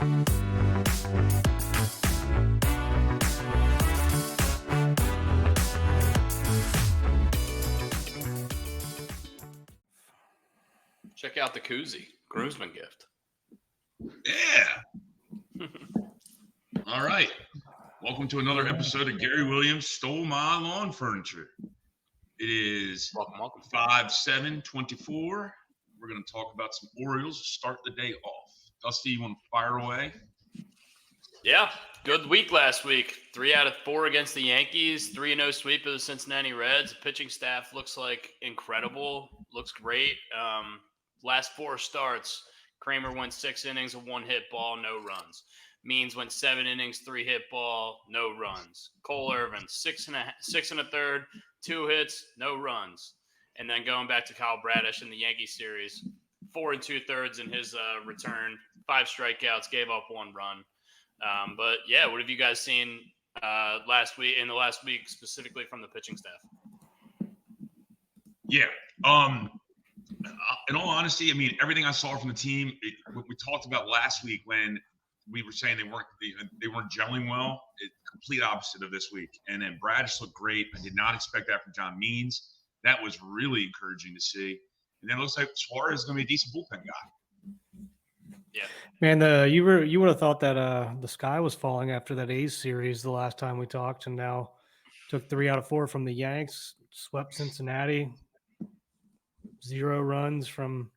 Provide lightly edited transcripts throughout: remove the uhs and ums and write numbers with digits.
Check out the koozie. Groomsman gift. Yeah. All right. Welcome to another episode of Gary Williams Stole My Lawn Furniture. It is Welcome. 5/7/24. We're going to talk about some Orioles to start the day off. Dusty, you want to fire away? Yeah, good week last week. 3 out of 4 against the Yankees. 3-0 sweep of the Cincinnati Reds. The pitching staff looks like incredible. Looks great. Last 4 starts, Kramer went 6 innings of 1 hit ball, no runs. Means went 7 innings, 3 hit ball, no runs. Cole Irvin, 6 1/3, 2 hits, no runs. And then going back to Kyle Bradish in the Yankee series, 4 2/3 in his return, 5 strikeouts, gave up 1 run. But yeah, what have you guys seen last week specifically from the pitching staff? Yeah. In all honesty, I mean, everything I saw from the team, what we talked about last week when we were saying they weren't gelling well, complete opposite of this week. And then Bradish looked great. I did not expect that from John Means. That was really encouraging to see. And then it looks like Suarez is going to be a decent bullpen guy. Yeah, man. You would have thought that the sky was falling after that A's series the last time we talked, and now took 3 out of 4 from the Yanks, swept Cincinnati, 0 runs from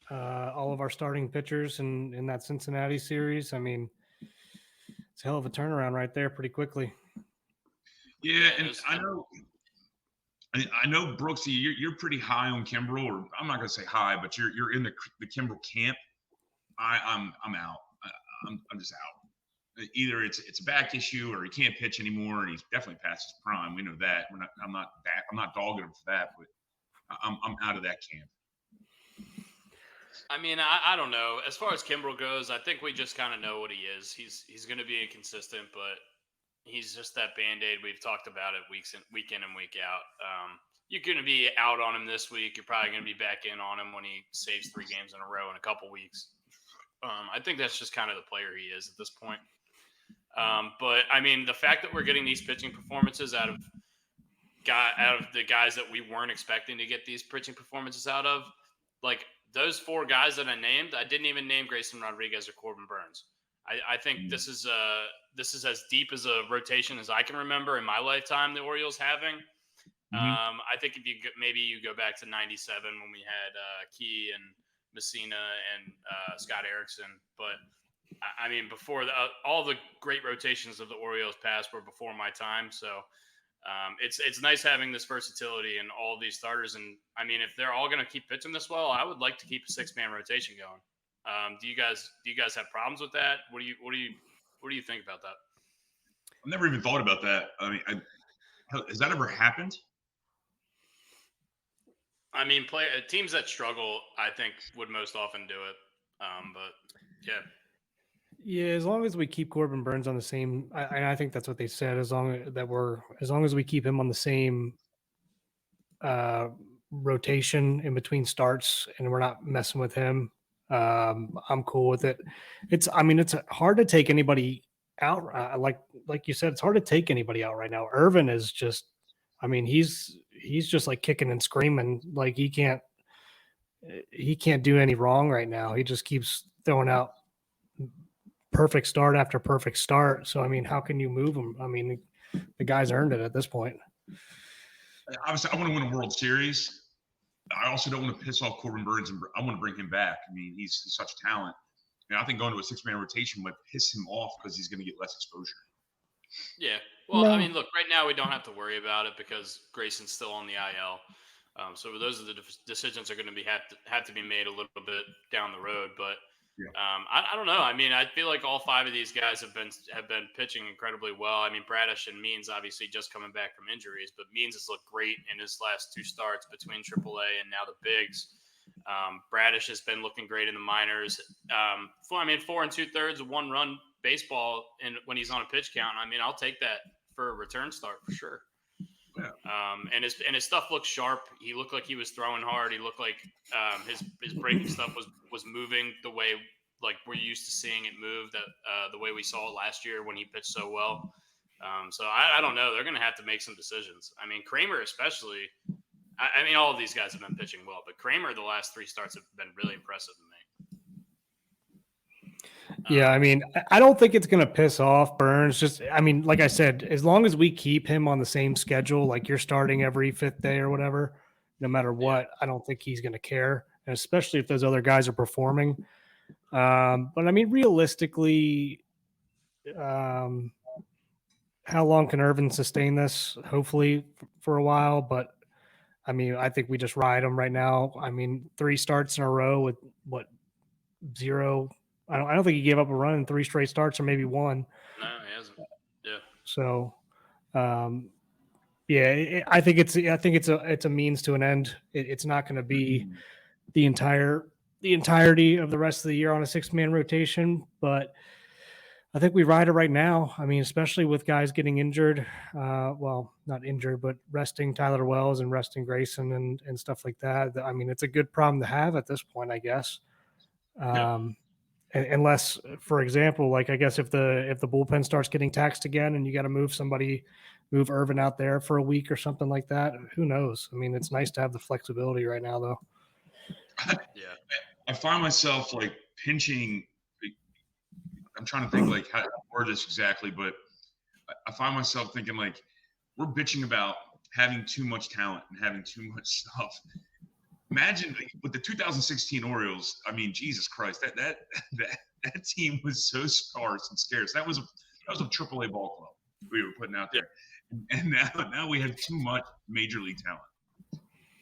all of our starting pitchers in that Cincinnati series. I mean, it's a hell of a turnaround right there, pretty quickly. Yeah, and I know, Brooksy, you're pretty high on Kimbrel, or I'm not going to say high, but you're in the Kimbrel camp. I'm out. I'm just out. Either it's a back issue, or he can't pitch anymore, and he's definitely past his prime. We know that. I'm not dogging him for that, but I'm out of that camp. I mean, I don't know. As far as Kimbrel goes, I think we just kind of know what he is. He's going to be inconsistent, but he's just that Band-Aid. We've talked about it week in and week out. You're going to be out on him this week. You're probably going to be back in on him when he saves 3 games in a row in a couple weeks. I think that's just kind of the player he is at this point. But, I mean, the fact that we're getting these pitching performances out of the guys that we weren't expecting to get these pitching performances out of, like those 4 guys that I named, I didn't even name Grayson Rodriguez or Corbin Burns. I think this is as deep as a rotation as I can remember in my lifetime the Orioles having. I think if you go back to 97 when we had Key and Messina and Scott Erickson, but I mean before all the great rotations of the Orioles past were before my time, so it's nice having this versatility in all of these starters. And I mean, if they're all going to keep pitching this well, I would like to keep a 6-man rotation going. Do you guys have problems with that? What do you think about that? I've never even thought about that. I mean, has that ever happened? I mean, teams that struggle, I think, would most often do it. But yeah. Yeah, as long as we keep Corbin Burns on the same, I think that's what they said. As long as we keep him on the same rotation in between starts, and we're not messing with him, I'm cool with it. It's hard to take anybody out. Like you said, it's hard to take anybody out right now. Irvin is just, I mean, he's just like kicking and screaming. Like he can't do any wrong right now. He just keeps throwing out perfect start after perfect start. So, I mean, how can you move him? I mean, the guy's earned it at this point. Obviously, I want to win a World Series. I also don't want to piss off Corbin Burns, and I want to bring him back. I mean, he's such talent. And I think going to a 6-man rotation would piss him off because he's going to get less exposure. Yeah. Well, no. I mean, look, right now we don't have to worry about it because Grayson's still on the IL. So those are the decisions are going to have to be made a little bit down the road. But yeah. I don't know. I mean, I feel like all 5 of these guys have been pitching incredibly well. I mean, Bradish and Means obviously just coming back from injuries, but Means has looked great in his last 2 starts between AAA and now the bigs. Bradish has been looking great in the minors. 4 2/3 of 1 run baseball, and when he's on a pitch count, I mean, I'll take that for a return start for sure. Yeah. And his stuff looked sharp. He looked like he was throwing hard. He looked like his breaking stuff was moving the way like we're used to seeing it move that the way we saw it last year when he pitched so well. So I don't know. They're going to have to make some decisions. I mean, Kramer especially. I mean, all of these guys have been pitching well, but Kramer the last 3 starts have been really impressive to me. Yeah, I mean, I don't think it's going to piss off Burns. Just, I mean, like I said, as long as we keep him on the same schedule, like you're starting every 5th day or whatever, no matter what, I don't think he's going to care, and especially if those other guys are performing. But I mean, realistically, how long can Irvin sustain this? Hopefully for a while, but I mean, I think we just ride him right now. I mean, 3 starts in a row with what, 0. I don't think he gave up a run in 3 straight starts, or maybe 1. No, he hasn't. Yeah. So, yeah, I think it's a means to an end. It's not going to be the entirety of the rest of the year on a 6-man rotation, but I think we ride it right now. I mean, especially with guys getting injured. Well, not injured, but resting Tyler Wells and resting Grayson and stuff like that. I mean, it's a good problem to have at this point, I guess. Unless, for example, like I guess if the bullpen starts getting taxed again and you got to move Irvin out there for a week or something like that, who knows? I mean, it's nice to have the flexibility right now, though. Yeah. I find myself like pinching. I'm trying to think like how to word this exactly, but I find myself thinking like we're bitching about having too much talent and having too much stuff. Imagine with the 2016 Orioles. I mean, Jesus Christ, that team was so sparse and scarce. That was a AAA ball club we were putting out there, and now we have too much major league talent.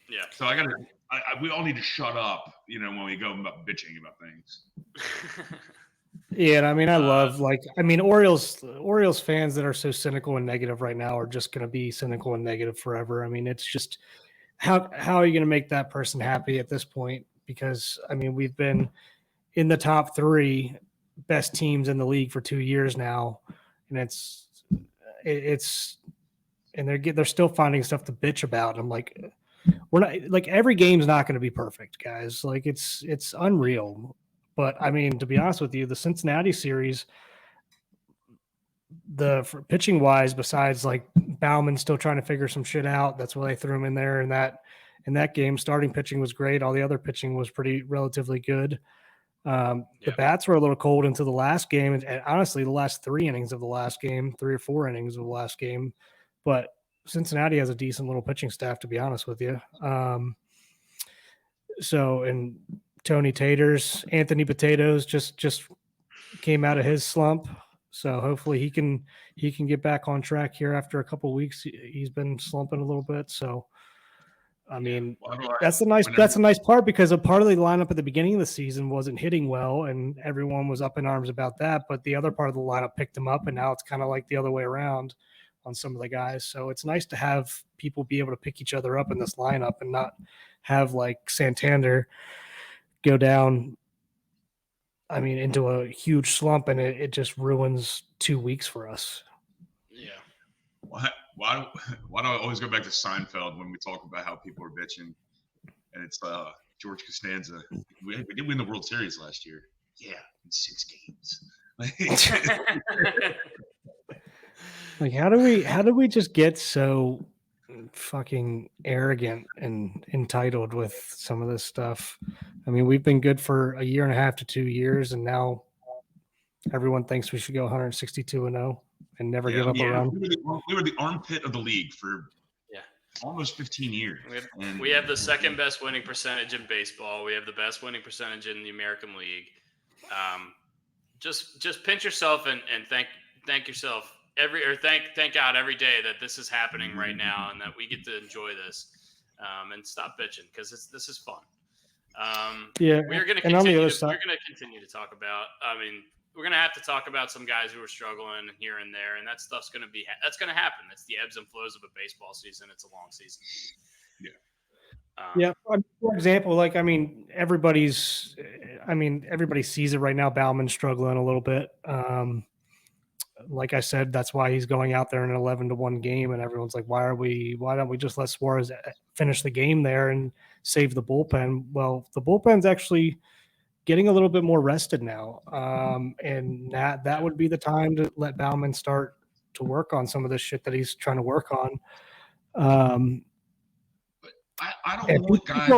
Yeah. So we all need to shut up, when we go about bitching about things. Yeah, and I mean, I love Orioles fans that are so cynical and negative right now are just going to be cynical and negative forever. I mean, it's just how are you going to make that person happy at this point? Because I mean, we've been in the top 3 best teams in the league for 2 years now, and and they're still finding stuff to bitch about. I'm like, we're not like every game's not going to be perfect, guys. Like it's unreal. But I mean, to be honest with you, the Cincinnati series, for pitching wise, besides like Bauman still trying to figure some shit out, that's why they threw him in there. And in that game, starting pitching was great. All the other pitching was relatively good. The bats were a little cold into the last game, and honestly, the last 3 innings of the last game, 3 or 4 innings of the last game. But Cincinnati has a decent little pitching staff, to be honest with you. And Tony Anthony Potatoes just came out of his slump. So hopefully he can get back on track here after a couple of weeks. He's been slumping a little bit. So, I mean, that's a nice part, because a part of the lineup at the beginning of the season wasn't hitting well and everyone was up in arms about that. But the other part of the lineup picked him up, and now it's kind of like the other way around on some of the guys. So it's nice to have people be able to pick each other up in this lineup and not have like Santander go down, I mean, into a huge slump, and it just ruins 2 weeks for us. Yeah. Why do I always go back to Seinfeld when we talk about how people are bitching? And it's George Costanza. We did win the World Series last year. Yeah, in 6 games. Like, how do we just get so fucking arrogant and entitled with some of this stuff? I mean, we've been good for a year and a half to 2 years, and now everyone thinks we should go 162-0 and never give up a run. We were the armpit of the league for almost 15 years. We have the second best winning percentage in baseball. We have the best winning percentage in the American League. Just pinch yourself and thank yourself thank God every day that this is happening right now and that we get to enjoy this, and stop bitching, because this is fun. We're going to continue to talk about. I mean, we're going to have to talk about some guys who are struggling here and there, and that stuff's going to happen. It's the ebbs and flows of a baseball season. It's a long season. Yeah. For example, like, everybody sees it right now. Bauman's struggling a little bit. Like I said, that's why he's going out there in an 11-1 game, and everyone's like, why don't we just let Suarez finish the game there and save the bullpen? Well, the bullpen's actually getting a little bit more rested now. And that would be the time to let Bauman start to work on some of the shit that he's trying to work on. I don't And want guys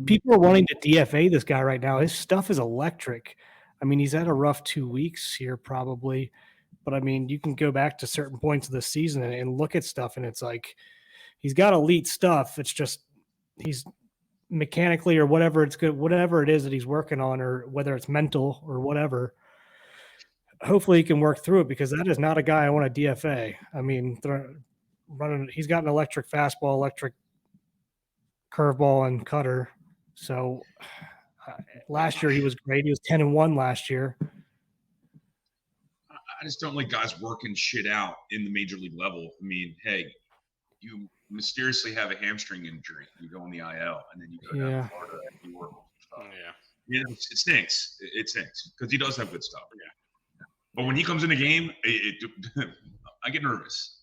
people are wanting to DFA this guy right now. His stuff is electric. I mean, he's had a rough 2 weeks here probably, but I mean, you can go back to certain points of the season and look at stuff, and it's like he's got elite stuff. It's just he's mechanically or whatever it's good, whatever it is that he's working on, or whether it's mental or whatever. Hopefully, he can work through it because that is not a guy I want to DFA. I mean, he's got an electric fastball, electric curveball, and cutter. So last year he was great. He was 10-1 last year. I just don't like guys working shit out in the major league level. I mean, hey, you mysteriously have a hamstring injury, you go on the IL, and then you go down to Florida and you work on stuff. Yeah, it stinks. It stinks because he does have good stuff. Yeah, but when he comes in a game, I get nervous.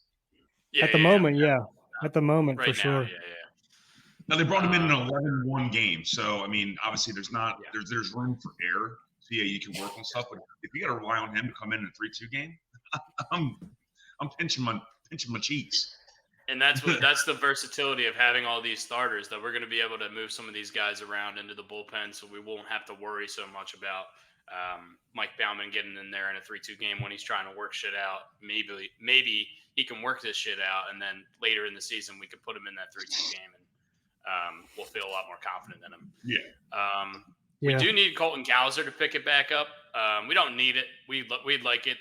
At the moment, right for now, sure. Yeah. Now they brought him in an 11-1 game, so I mean, obviously there's room for error. So yeah, you can work on stuff, but if you got to rely on him to come in a 3-2 game, I'm pinching my cheeks. And that's the versatility of having all these starters, that we're going to be able to move some of these guys around into the bullpen, so we won't have to worry so much about Mike Bauman getting in there in a 3-2 game when he's trying to work shit out. Maybe he can work this shit out, and then later in the season we could put him in that 3-2 game, and we'll feel a lot more confident in him. Yeah. We do need Colton Cowser to pick it back up. We don't need it. We'd like it.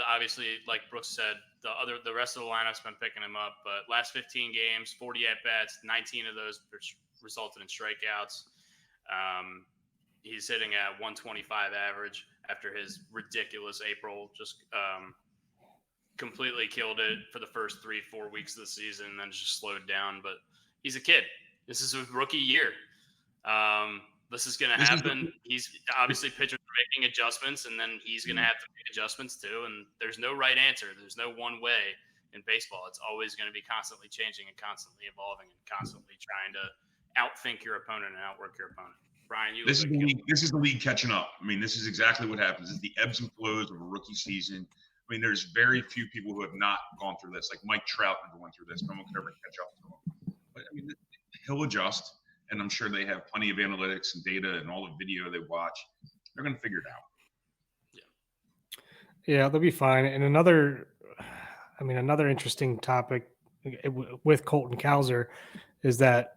Obviously, like Brooks said, the rest of the lineup's been picking him up. But last 15 games, 40 at bats, 19 of those resulted in strikeouts. He's hitting at 125 average after his ridiculous April. Just completely killed it for the first 3-4 weeks of the season, and then just slowed down. But he's a kid. This is a rookie year. This is going to happen. He's obviously pitchers are making adjustments, and then he's going to have to make adjustments too. And there's no right answer. There's no one way in baseball. It's always going to be constantly changing and constantly evolving and constantly trying to outthink your opponent and outwork your opponent. Brian, this is the league catching up. I mean, this is exactly what happens. It's the ebbs and flows of a rookie season. I mean, there's very few people who have not gone through this. Like Mike Trout never went through this. No one could ever catch up to him. But I mean, he'll adjust. And I'm sure they have plenty of analytics and data and all the video they watch. They're going to figure it out. Yeah, they'll be fine. And another interesting topic with Colton Cowser is that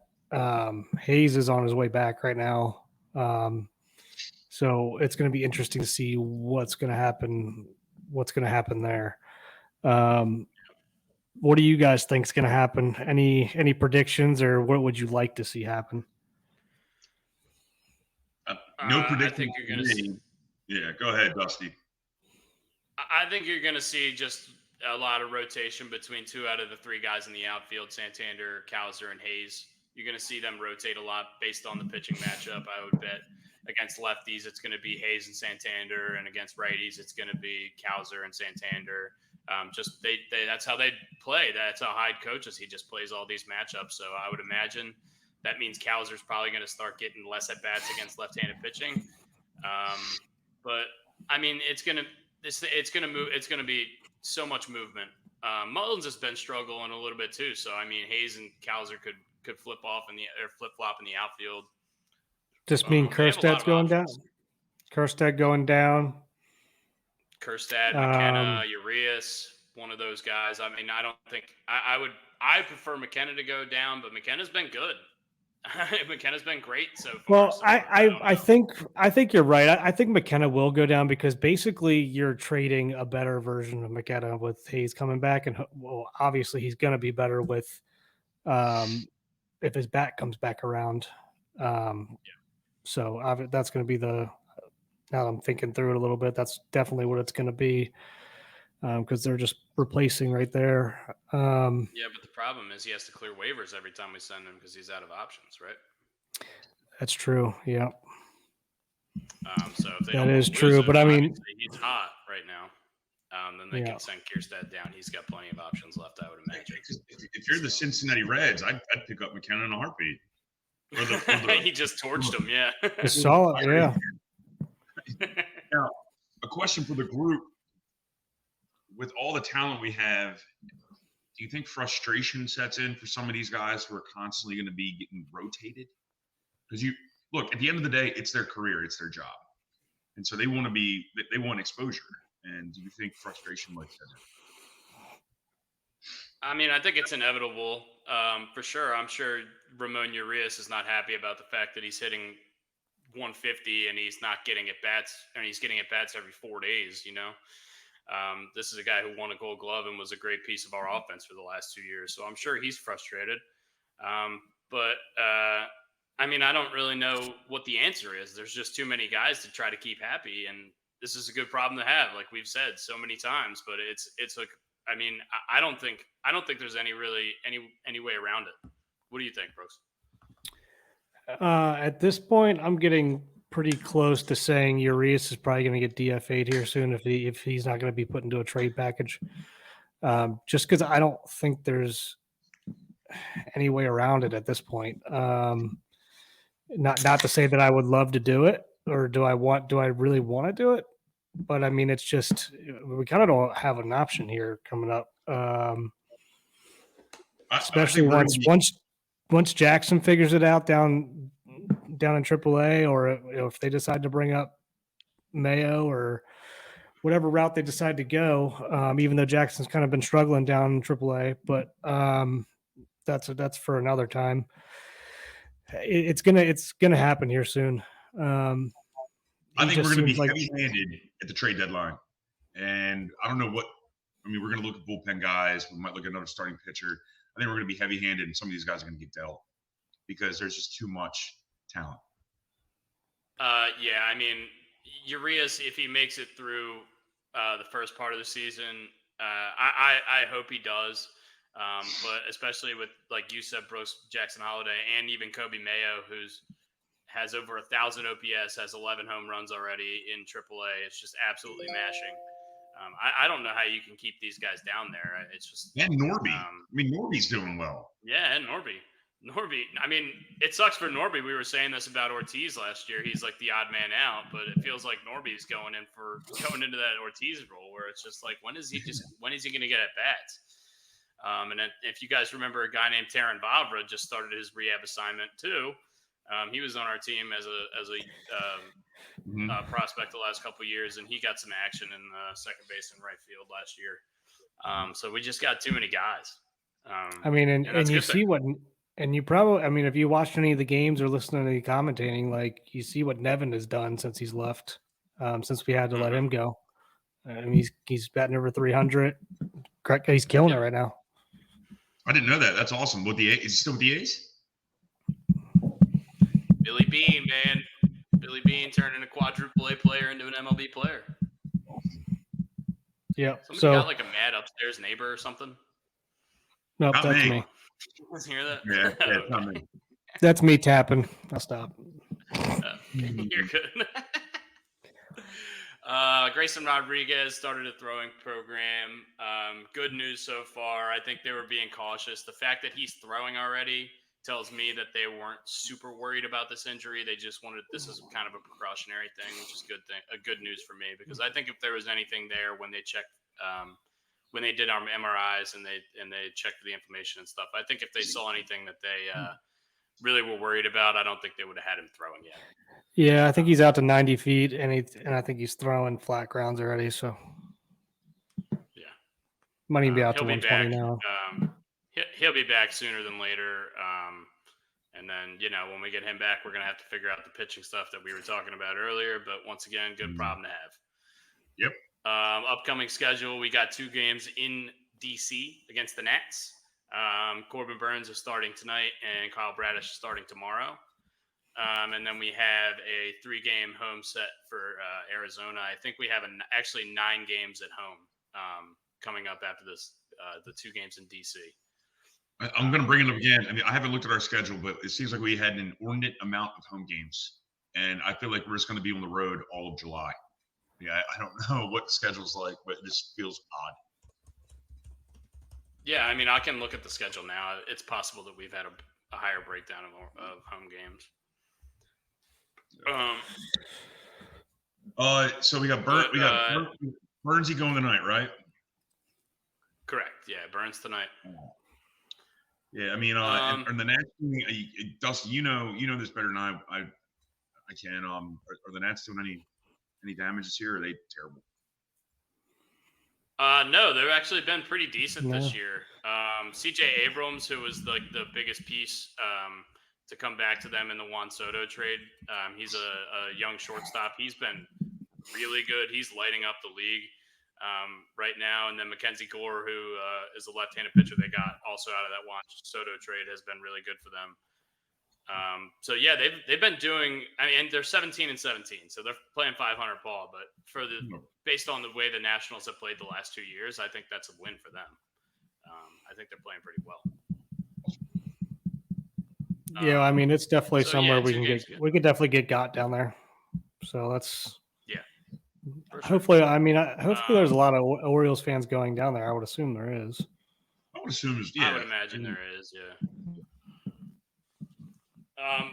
Hayes is on his way back right now. So it's going to be interesting to see what's going to happen there. What do you guys think is going to happen? Any predictions, or what would you like to see happen? No prediction. I think you're going to see. Yeah, go ahead, Dusty. I think you're going to see just a lot of rotation between 2 out of the 3 guys in the outfield, Santander, Cowser, and Hayes. You're going to see them rotate a lot based on the pitching matchup. I would bet against lefties, it's going to be Hayes and Santander, and against righties, it's going to be Cowser and Santander. That's how they play. That's how Hyde coaches. He just plays all these matchups. So I would imagine that means Cowser's probably going to start getting less at bats against left-handed pitching. But I mean, it's going to move. It's going to be so much movement. Mullins has been struggling a little bit too. So I mean, Hayes and Cowser could flip flop in the outfield. Just mean Kerstad's going down. Kerstad going down. Kerstad, McKenna, Urias, one of those guys. I mean, I don't think I prefer McKenna to go down, but McKenna's been good. McKenna's been great so far. Well, I think you're right. I think McKenna will go down because basically you're trading a better version of McKenna with Hayes coming back, and obviously he's going to be better with if his bat comes back around. So that's going to be now that I'm thinking through it a little bit, that's definitely what it's going to be because they're just replacing right there. Yeah, but the problem is he has to clear waivers every time we send him because he's out of options, right? That's true. Yeah. So if they that is true, but I mean, he's hot right now. Then they can send Kierstead down. He's got plenty of options left, I would imagine. If you're the Cincinnati Reds, I'd pick up McKenna in a heartbeat. He just torched him, yeah. It's solid, yeah. question for the group. With all the talent we have, do you think frustration sets in for some of these guys who are constantly going to be getting rotated? Because you look, at the end of the day, it's their career, it's their job. And so they want exposure. And do you think frustration might set in? I mean, I think it's inevitable for sure. I'm sure Ramon Urias is not happy about the fact that he's hitting 150 and he's not getting at bats, and he's getting at bats every 4 days. This is a guy who won a Gold Glove and was a great piece of our offense for the last 2 years. So I'm sure he's frustrated. But I mean, I don't really know what the answer is. There's just too many guys to try to keep happy, and this is a good problem to have, like we've said so many times. But it's like, I mean, I don't think there's any way around it. What do you think, Brooks? At this point, I'm getting pretty close to saying Urias is probably going to get DFA'd here soon if he's not going to be put into a trade package. Just because I don't think there's any way around it at this point. Not to say that I would love to do it, or do I really want to do it? But I mean, it's just we kind of don't have an option here coming up. Especially once Jackson figures it out down in AAA, or if they decide to bring up Mayo or whatever route they decide to go, even though Jackson's kind of been struggling down in AAA, but that's for another time. It's gonna happen here soon. I think we're going to be heavy-handed at the trade deadline, and I don't know what. I mean, we're going to look at bullpen guys. We might look at another starting pitcher. I think we're going to be heavy-handed, and some of these guys are going to get dealt because there's just too much talent. Yeah, I mean, Urias, if he makes it through the first part of the season, I hope he does. But especially with, like you said, Brooks, Jackson Holiday, and even Kobe Mayo, has over 1,000 OPS, has 11 home runs already in AAA. It's just absolutely mashing. I don't know how you can keep these guys down there. It's just and Norby. I mean, Norby's doing well. Yeah, and Norby. I mean, it sucks for Norby. We were saying this about Ortiz last year. He's like the odd man out, but it feels like Norby's going into that Ortiz role where it's just like, when is he going to get at bats? And if you guys remember, a guy named Taran Vavra just started his rehab assignment too. He was on our team as a prospect the last couple of years, and he got some action in second base and right field last year. So we just got too many guys. I mean, and you see what, and you probably, I mean, if you watched any of the games or listened to any commentating, like you see what Nevin has done since he's left, since we had to let him go. I mean, he's batting over 300. He's killing it right now. I didn't know that. That's awesome. Is he still with the A's? Billy Bean, man. Billy Bean turning a quadruple A player into an MLB player. Yeah. Somebody got like a mad upstairs neighbor or something? Nope, that's me. Let's hear that. Yeah, it's not me. That's me tapping. I'll stop. You're good. Grayson Rodriguez started a throwing program. Good news so far. I think they were being cautious. The fact that he's throwing already tells me that they weren't super worried about this injury. They just wanted, this is kind of a precautionary thing, which is good news for me, because I think if there was anything there when they checked, when they did our MRIs and they checked the inflammation and stuff, I think if they saw anything that they really were worried about, I don't think they would have had him throwing yet. Yeah, I think he's out to 90 feet, and I think he's throwing flat grounds already. So yeah, might even be out to he'll 120 be back. now. He'll be back sooner than later. And then, when we get him back, we're going to have to figure out the pitching stuff that we were talking about earlier. But once again, good problem to have. Yep. Upcoming schedule, we got 2 games in D.C. against the Nats. Corbin Burns is starting tonight, and Kyle Bradish is starting tomorrow. And then we have a 3-game home set for Arizona. I think we have actually 9 games at home coming up after this, the 2 games in D.C. I'm going to bring it up again. I mean, I haven't looked at our schedule, but it seems like we had an inordinate amount of home games. And I feel like we're just going to be on the road all of July. Yeah, I don't know what the schedule's like, but it just feels odd. Yeah, I mean, I can look at the schedule now. It's possible that we've had a higher breakdown of home games. So we got But, Burnsy going tonight, right? Correct. Yeah, Burns tonight. Yeah, I mean, and the Nats, Dustin, you know this better than I can. Are the Nats doing any damages here? Or are they terrible? No, they've actually been pretty decent this No. year. C.J. Abrams, who was the biggest piece to come back to them in the Juan Soto trade, he's a young shortstop. He's been really good. He's lighting up the league right now. And then Mackenzie Gore, who is a left-handed pitcher they got also out of that Juan Soto trade, has been really good for them. So yeah, they've been doing. I mean, they're 17-17, so they're playing 500 ball. But based on the way the Nationals have played the last 2 years, I think that's a win for them. I think they're playing pretty well. Yeah, I mean, it's definitely somewhere yeah, we could definitely get got down there. So that's for sure. hopefully. I mean, hopefully there's a lot of Orioles fans going down there. I would assume there is. I would assume I would imagine there is. Yeah.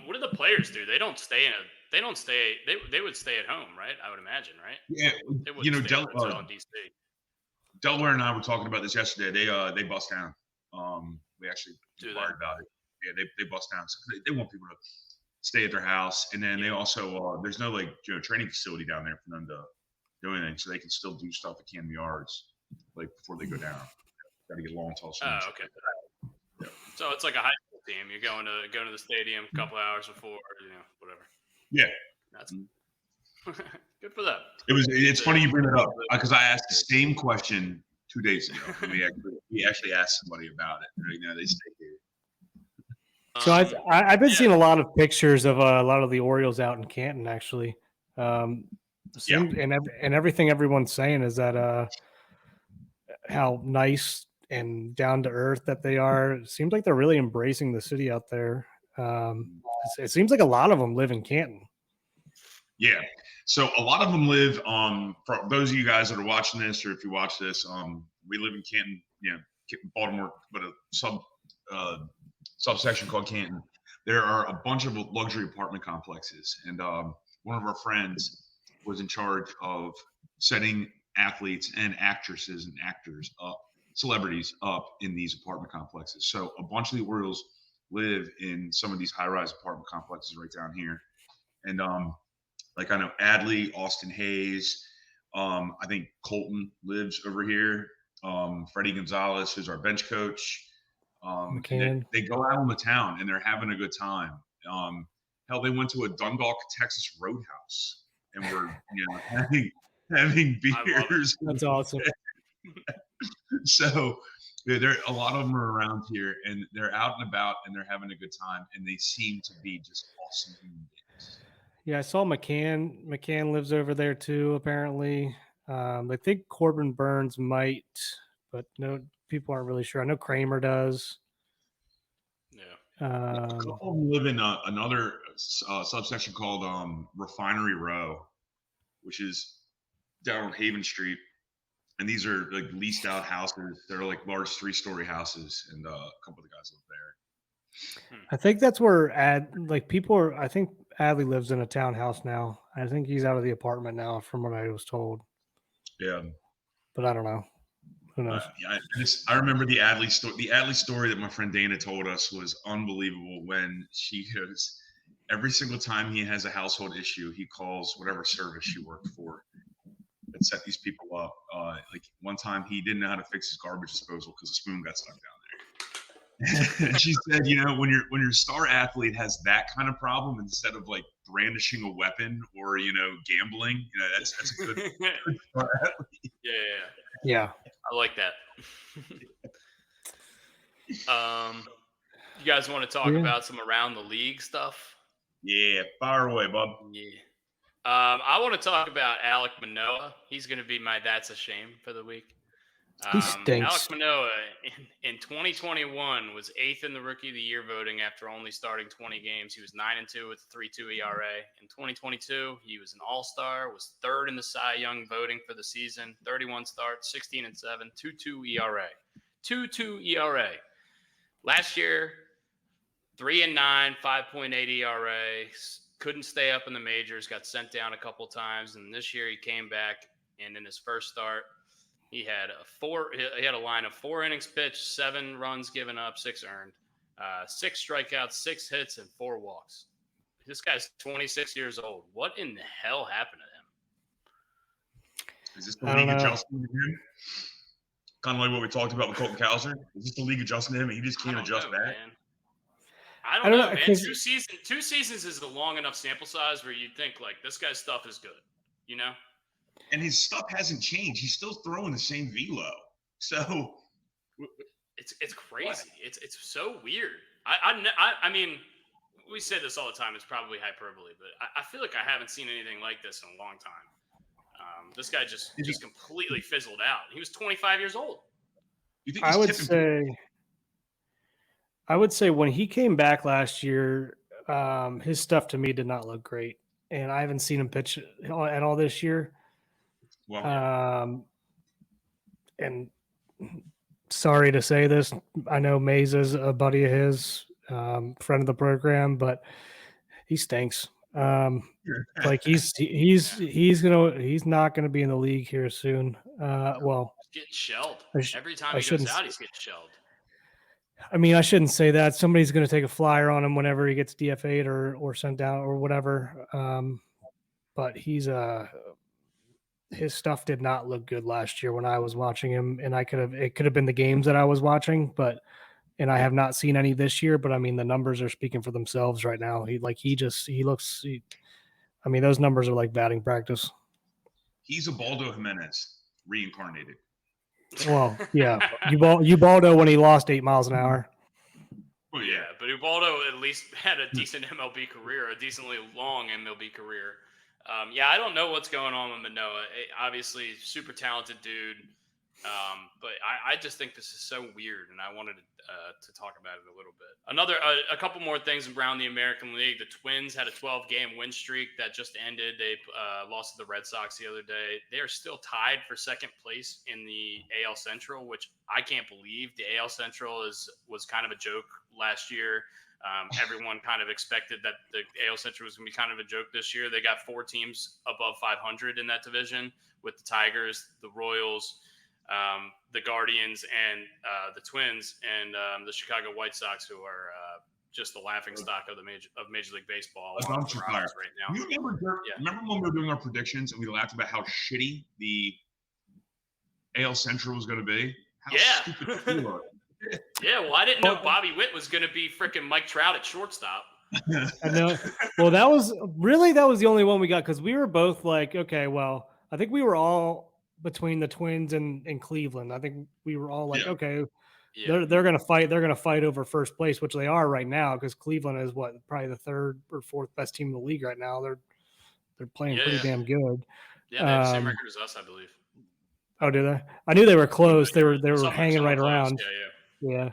What do the players do? They don't stay They would stay at home, right? I would imagine, right? Yeah, They wouldn't stay in DC. Delaware and I were talking about this yesterday. They bust down. We actually inquired about it. Yeah, they bust down. So they want people to stay at their house, and then they also there's no training facility down there for them to do anything, so they can still do stuff at Camden Yards before they go down. Got to get long tall swings. Oh, okay. Yeah. So it's like a high school team. You're going to the stadium a couple hours before, whatever. Yeah, that's good for them. It's funny you bring it up because I asked the same question 2 days ago. We actually asked somebody about it. Right now they stay here. So I've been seeing a lot of pictures of a lot of the Orioles out in Canton, actually. And everything everyone's saying is that how nice and down to earth that they are. It seems like they're really embracing the city out there. It seems like a lot of them live in Canton. Yeah. So a lot of them live, for those of you guys that are watching this, or if you watch this, we live in Canton, Baltimore, but a subsection called Canton. There are a bunch of luxury apartment complexes. And one of our friends was in charge of setting athletes and actresses and actors up, celebrities up in these apartment complexes. So a bunch of the Orioles live in some of these high-rise apartment complexes right down here. And I know Adley, Austin Hayes, I think Colton lives over here. Freddie Gonzalez, who's our bench coach. They go out on the town and they're having a good time. Hell, they went to a Dundalk, Texas Roadhouse and were having beers. That's awesome. So there a lot of them are around here and they're out and about and they're having a good time and they seem to be just awesome human beings. Yeah, I saw McCann. McCann lives over there too, apparently. I think Corbin Burns might, but no, people aren't really sure. I know Kramer does. Yeah. A couple of them live in another subsection called Refinery Row, which is down on Haven Street. And these are leased out houses. They're large 3-story houses, and a couple of the guys live there. I think that's where I think Adley lives in a townhouse now. I think he's out of the apartment now, from what I was told. Yeah, but I don't know. Who knows? I remember the Adley story. The Adley story that my friend Dana told us was unbelievable. When she goes, every single time he has a household issue, he calls whatever service she worked for and set these people up. One time he didn't know how to fix his garbage disposal because a spoon got stuck down there. And she said, when your star athlete has that kind of problem, instead of brandishing a weapon or gambling, that's a good star athlete. Yeah. I like that. You guys want to talk about some around the league stuff? Yeah, fire away, bub. Yeah. I want to talk about Alek Manoah. He's going to be my that's a shame for the week. He stinks. Alek Manoah in 2021 was 8th in the Rookie of the Year voting after only starting 20 games. He was 9-2 with a 3.2 ERA. In 2022, he was an All-Star, was 3rd in the Cy Young voting for the season, 31 starts, 16-7, 2.2 ERA. 2.2 ERA. Last year, 3-9, 5.8 ERA, couldn't stay up in the majors, got sent down a couple times, and this year he came back, and in his first start, he had a line of 4 innings pitched, 7 runs given up, 6 earned, 6 strikeouts, 6 hits, and 4 walks. This guy's 26 years old. What in the hell happened to him? Is this the league adjusting to him? Kind of like what we talked about with Colton Cowser. Is this the league adjusting to him? He just can't adjust back. Man. I don't know, man. 2 seasons is a long enough sample size where you'd think like this guy's stuff is good, you know? And his stuff hasn't changed. He's still throwing the same velo. So it's crazy. It's so weird. I mean, we say this all the time. It's probably hyperbole, but I feel like I haven't seen anything like this in a long time. This guy just completely fizzled out. He was 25 years old. You think I would say when he came back last year, his stuff to me did not look great, and I haven't seen him pitch at all this year. Well, and sorry to say this, I know Mays is a buddy of his, friend of the program, but he stinks. Like he's not gonna be in the league here soon. Well, he's getting shelled every time he goes out. He's getting shelled. I mean, I shouldn't say that. Somebody's going to take a flyer on him whenever he gets DFA'd or sent down or whatever. But his stuff did not look good last year when I was watching him, and it could have been the games that I was watching, and I have not seen any this year. But I mean, the numbers are speaking for themselves right now. I mean, those numbers are like batting practice. He's a Baldo Jimenez reincarnated. Well, yeah, Ubaldo when he lost 8 miles an hour. Well, yeah, but Ubaldo at least had a decent MLB career, a decently long MLB career. I don't know what's going on with Manoah. Obviously, super talented dude, but I just think this is so weird, and I wanted to talk about it a little bit. A couple more things around the American League. The Twins had a 12-game win streak that just ended. They lost to the Red Sox the other day. They are still tied for second place in the AL Central, which I can't believe. The AL Central was kind of a joke last year. Everyone kind of expected that the AL Central was going to be kind of a joke this year. They got 4 teams above 500 in that division with the Tigers, the Royals, the Guardians, and the Twins, and the Chicago White Sox, who are just the laughing stock of Major League Baseball. Right now. You remember when we were doing our predictions and we laughed about how shitty the AL Central was going to be? How stupid we were. Yeah, well, I didn't know Bobby Witt was going to be freaking Mike Trout at shortstop. I know. Well, that was the only one we got because we were both like, okay, well, I think we were all between the Twins and Cleveland. I think we were all like, okay, they're going to fight. They're going to fight over first place, which they are right now because Cleveland is probably the 3rd or 4th best team in the league right now. They're playing pretty damn good. Yeah, they have the same record as us, I believe. Oh, do they? I knew they were close. They were hanging right around. Yeah.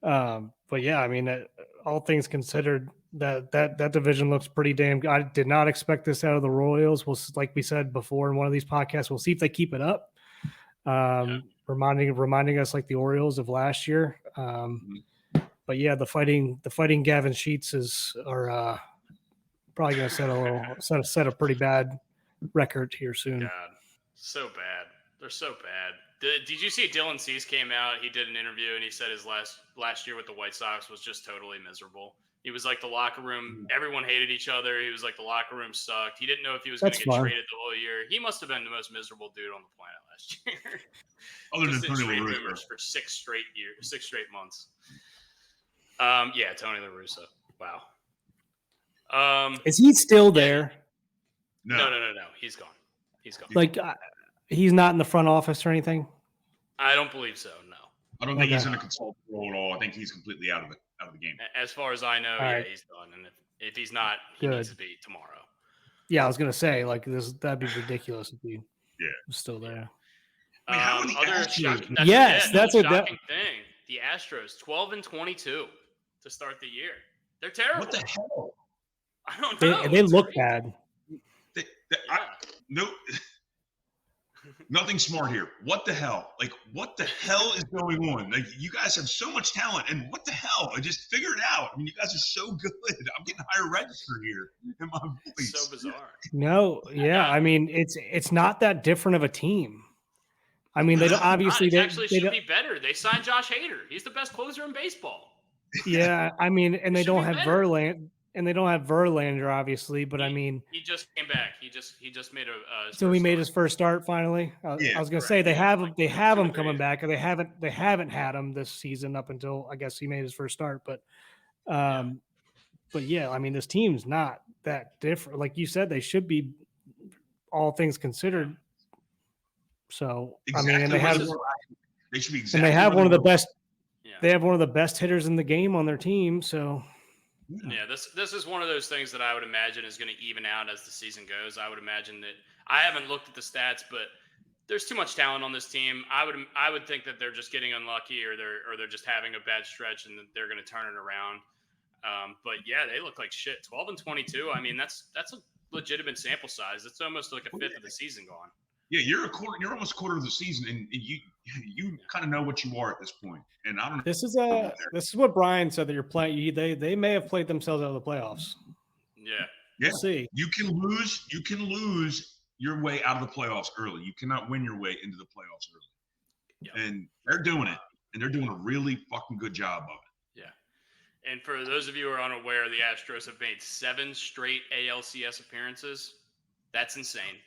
Mm-hmm. But yeah, I mean, all things considered, that division looks pretty damn good. I did not expect this out of the Royals. Like we said before in one of these podcasts, we'll see if they keep it up. Reminding us like the Orioles of last year. But yeah, the fighting Gavin Sheets are probably going to set a pretty bad record here soon. God, so bad. They're so bad. Did you see Dylan Cease came out? He did an interview and he said his last year with the White Sox was just totally miserable. He was like the locker room. Everyone hated each other. He was like the locker room sucked. He didn't know if he was going to get traded the whole year. He must have been the most miserable dude on the planet last year. Other than Tony La Russa for 6 straight months. Tony La Russa. Wow. Is he still there? No. He's gone. Like, he's not in the front office or anything? I don't believe so, no. I don't think he's in a consultant role at all. I think he's completely out of the game. As far as I know, he's done. And if he's not, he needs to be tomorrow. Yeah, I was gonna say, like, that'd be ridiculous if he was still there. I mean, that's a shocking thing. The Astros 12-22 to start the year. They're terrible. What the hell? I don't know. They look bad. Nothing smart here. What the hell? Like, what the hell is going on? Like, you guys have so much talent, and what the hell? I just figured it out. I mean, you guys are so good. I'm getting higher register here in my voice. So bizarre. No, yeah. I mean, it's not that different of a team. I mean, they don't obviously It they actually they should don't, be better. They signed Josh Hader. He's the best closer in baseball. yeah. I mean, and they should don't be have better. Verlander, obviously. But I mean, he just came back. He just made his so he first made start. his first start finally. Yeah, I was gonna correct. say they have Like him 2 or 3 coming days. back, or they haven't had him this season up until I guess he made his first start. But yeah, I mean, this team's not that different. Like you said, they should be, all things considered. So exactly. I mean, and they should be exactly. and they have one of the best. Yeah. They have one of the best hitters in the game on their team. So yeah, this is one of those things that I would imagine is going to even out as the season goes. I would imagine that I haven't looked at the stats, but there's too much talent on this team. I would think that they're just getting unlucky, or they're just having a bad stretch, and that they're going to turn it around. But yeah, they look like shit. 12-22. I mean, that's a legitimate sample size. It's almost like a fifth of the season gone. Yeah, you're almost a quarter of the season, and you kind of know what you are at this point. And I don't know. this is what Brian said, that you're playing. They may have played themselves out of the playoffs. Yeah. We'll see. You can lose your way out of the playoffs early. You cannot win your way into the playoffs early. Yeah. And they're doing it, and they're doing a really fucking good job of it. Yeah. And for those of you who are unaware, the Astros have made 7 straight ALCS appearances. That's insane.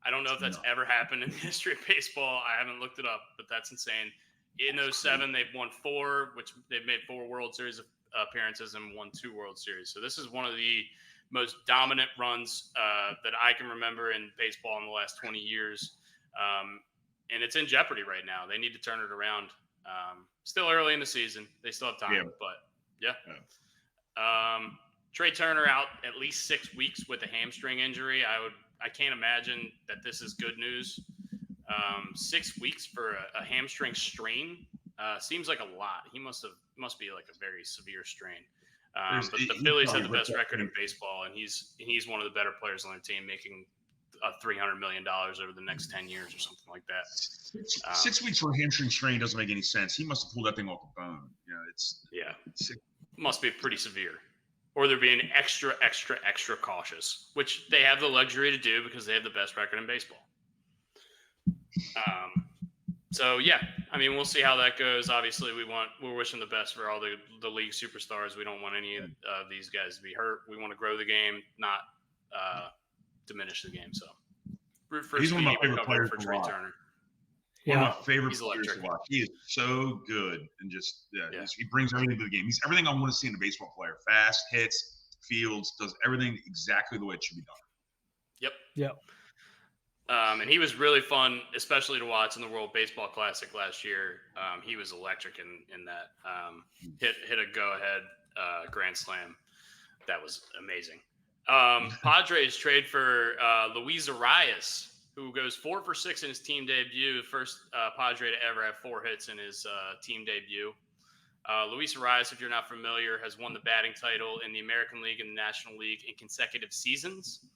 I don't know if that's ever happened in the history of baseball. I haven't looked it up, but that's insane. In those 7, they've won 4, which they've made 4 World Series appearances and won 2 World Series. So this is one of the most dominant runs that I can remember in baseball in the last 20 years. And it's in jeopardy right now. They need to turn it around. Still early in the season. They still have time, but yeah. Trey Turner out at least 6 weeks with a hamstring injury. I can't imagine that this is good news. 6 weeks for a hamstring strain seems like a lot. He must be like a very severe strain. But the Phillies have the best record in baseball, and he's one of the better players on their team, making $300 million over the next 10 years or something like that. 6 weeks for a hamstring strain doesn't make any sense. He must have pulled that thing off the bone. Must be pretty severe. Or they're being extra cautious, which they have the luxury to do because they have the best record in baseball. So yeah, I mean, we'll see how that goes. Obviously, we're wishing the best for all the league superstars. We don't want any of these guys to be hurt. We want to grow the game, not diminish the game. So root for he's one of my favorite players for Trey Turner. One of my favorite players to watch. He is so good, and just he brings everything to the game. He's everything I want to see in a baseball player: fast, hits, fields, does everything exactly the way it should be done. Yep. And he was really fun, especially to watch in the World Baseball Classic last year. He was electric in that. Hit a go-ahead grand slam. That was amazing. Padres trade for Luis Arias, who goes 4 for 6 in his team debut. The first Padre to ever have 4 hits in his team debut. Luis Arias, if you're not familiar, has won the batting title in the American League and the National League in consecutive seasons.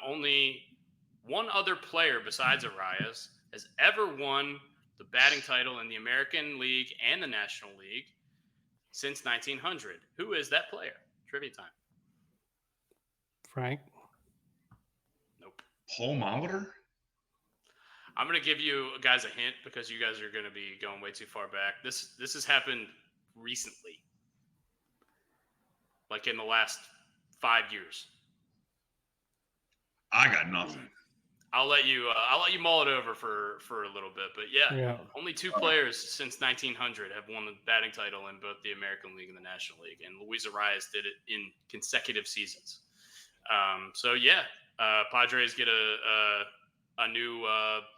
Only one other player besides Arias has ever won the batting title in the American League and the National League since 1900. Who is that player? Trivia time. Frank? Nope. Paul Molitor? I'm going to give you guys a hint because you guys are going to be going way too far back. This has happened recently. Like in the last 5 years. I got nothing. I'll let you mull it over for a little bit, but yeah. Only 2 players since 1900 have won the batting title in both the American League and the National League, and Luis Arias did it in consecutive seasons. Padres get a new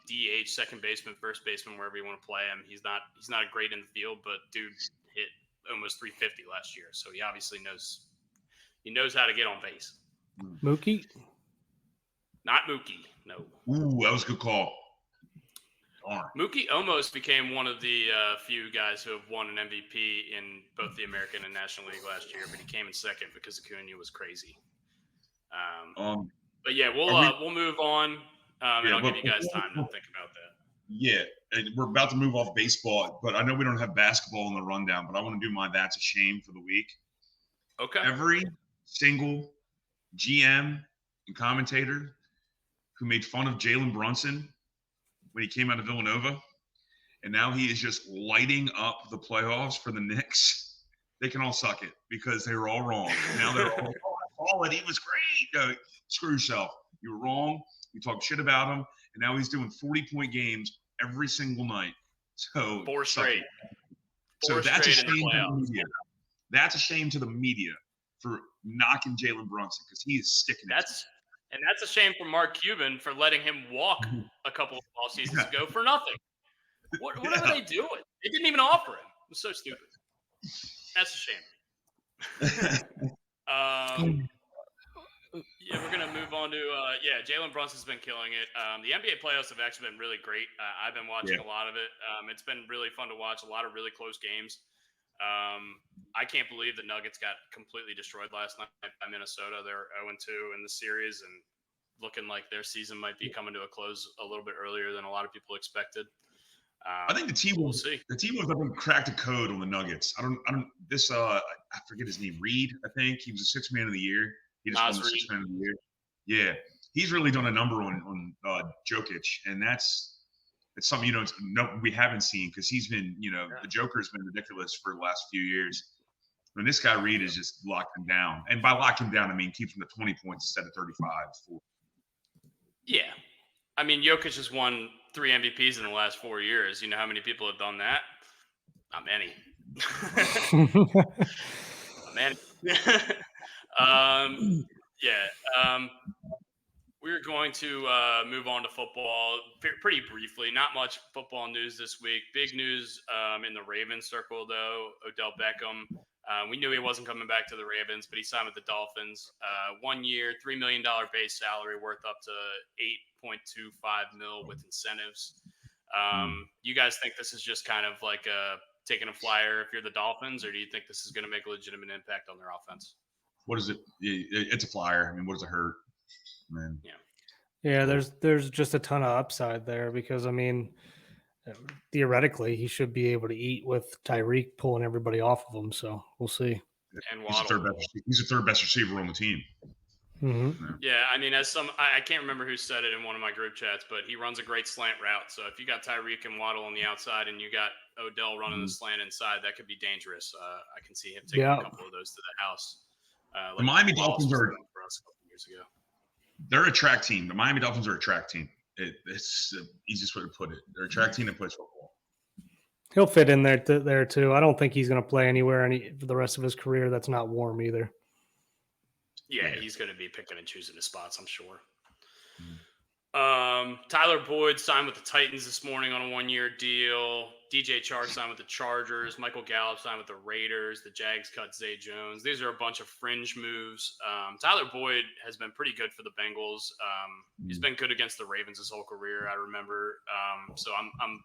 DH, second baseman, first baseman, wherever you want to play him. He's not great in the field, but dude hit almost 350 last year, so he obviously knows how to get on base. Mookie? Not Mookie, no. Ooh, that was a good call. Darn. Mookie almost became one of the few guys who have won an MVP in both the American and National League last year, but he came in second because Acuna was crazy. But yeah, we'll move on, and I'll give you guys time to think about Yeah, and we're about to move off baseball, but I know we don't have basketball in the rundown, but I want to do my That's a Shame for the week. Okay. Every single GM and commentator who made fun of Jalen Brunson when he came out of Villanova, and now he is just lighting up the playoffs for the Knicks. They can all suck it because they were all wrong. Now they're all, oh, he was great. No, screw yourself. You were wrong. You talked shit about him, and now he's doing 40-point games every single night. So Four straight. So that's a shame to the media. That's a shame to the media for knocking Jalen Brunson because he is sticking it. And that's a shame for Mark Cuban for letting him walk a couple of off seasons ago for nothing. What are they doing? They didn't even offer him. It was so stupid. That's a shame. Yeah, we're gonna move on to Jalen Brunson's been killing it. The NBA playoffs have actually been really great. I've been watching a lot of it. It's been really fun to watch. A lot of really close games. I can't believe the Nuggets got completely destroyed last night by Minnesota. They're 0-2 in the series and looking like their season might be coming to a close a little bit earlier than a lot of people expected. I think the team will see. The team was up and cracked a code on the Nuggets. I forget his name. Reed, I think he was a Sixth Man of the Year. He just won the Sixth Man of the Year. Yeah, he's really done a number on Jokic, and it's something we haven't seen because he's been the Joker's been ridiculous for the last few years. And this guy Reed is just locked him down, and by lock him down I mean keeps him to 20 points instead of 35. Yeah, I mean Jokic has won 3 MVPs in the last 4 years. You know how many people have done that? Not many. Not many. We're going to move on to football pretty briefly. Not much football news this week. Big news in the Ravens circle, though. Odell Beckham. We knew he wasn't coming back to the Ravens, but he signed with the Dolphins. 1 year, $3 million base salary worth up to $8.25 million with incentives. You guys think this is just kind of like taking a flyer if you're the Dolphins, or do you think this is going to make a legitimate impact on their offense? What is it? It's a flyer. I mean, what does it hurt? Man. Yeah, there's just a ton of upside there because I mean, theoretically he should be able to eat with Tyreek pulling everybody off of him. So we'll see. And he's the third best receiver on the team. Mm-hmm. Yeah, I mean, I can't remember who said it in one of my group chats, but he runs a great slant route. So if you got Tyreek and Waddle on the outside and you got Odell running the slant inside, that could be dangerous. I can see him taking a couple of those to the house. The Miami Dolphins are for us a couple years ago. They're a track team. The Miami Dolphins are a track team. It's the easiest way to put it. They're a track team that plays football. He'll fit in there too. I don't think he's going to play anywhere for the rest of his career that's not warm either. Yeah, he's going to be picking and choosing his spots, I'm sure. Tyler Boyd signed with the Titans this morning on a 1-year deal. DJ Chark signed with the Chargers. Michael Gallup signed with the Raiders. The Jags cut Zay Jones. These are a bunch of fringe moves. Tyler Boyd has been pretty good for the Bengals. He's been good against the Ravens his whole career, I remember. So I'm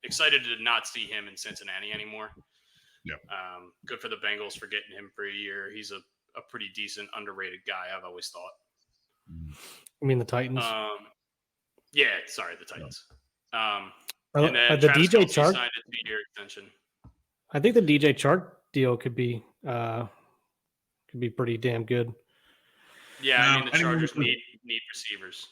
excited to not see him in Cincinnati anymore. Yeah. Good for the Bengals for getting him for a year. He's a pretty decent, underrated guy, I've always thought. You mean the Titans? Yeah, sorry, the Titans. And then the DJ Chark signed a 2-year extension. I think the DJ Chark deal could be pretty damn good. Yeah, I mean the Chargers need receivers.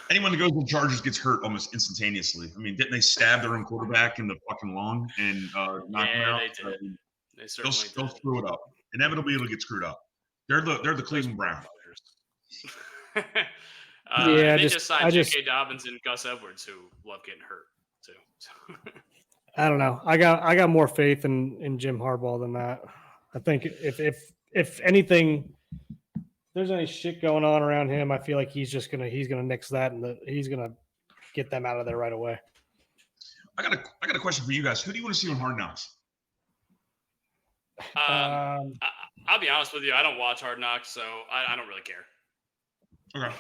Anyone that goes to the Chargers gets hurt almost instantaneously. I mean, didn't they stab their own quarterback in the fucking lung and knock him out? They did. They certainly they'll screw it up. Inevitably, it'll get screwed up. They're the Cleveland Browns. They just signed J.K. Dobbins and Gus Edwards, who love getting hurt too. I don't know. I got more faith in Jim Harbaugh than that. I think if anything, if there's any shit going on around him, I feel like he's gonna nix that and he's gonna get them out of there right away. I got a question for you guys. Who do you want to see on Hard Knocks? I'll be honest with you. I don't watch Hard Knocks, so I don't really care. Okay.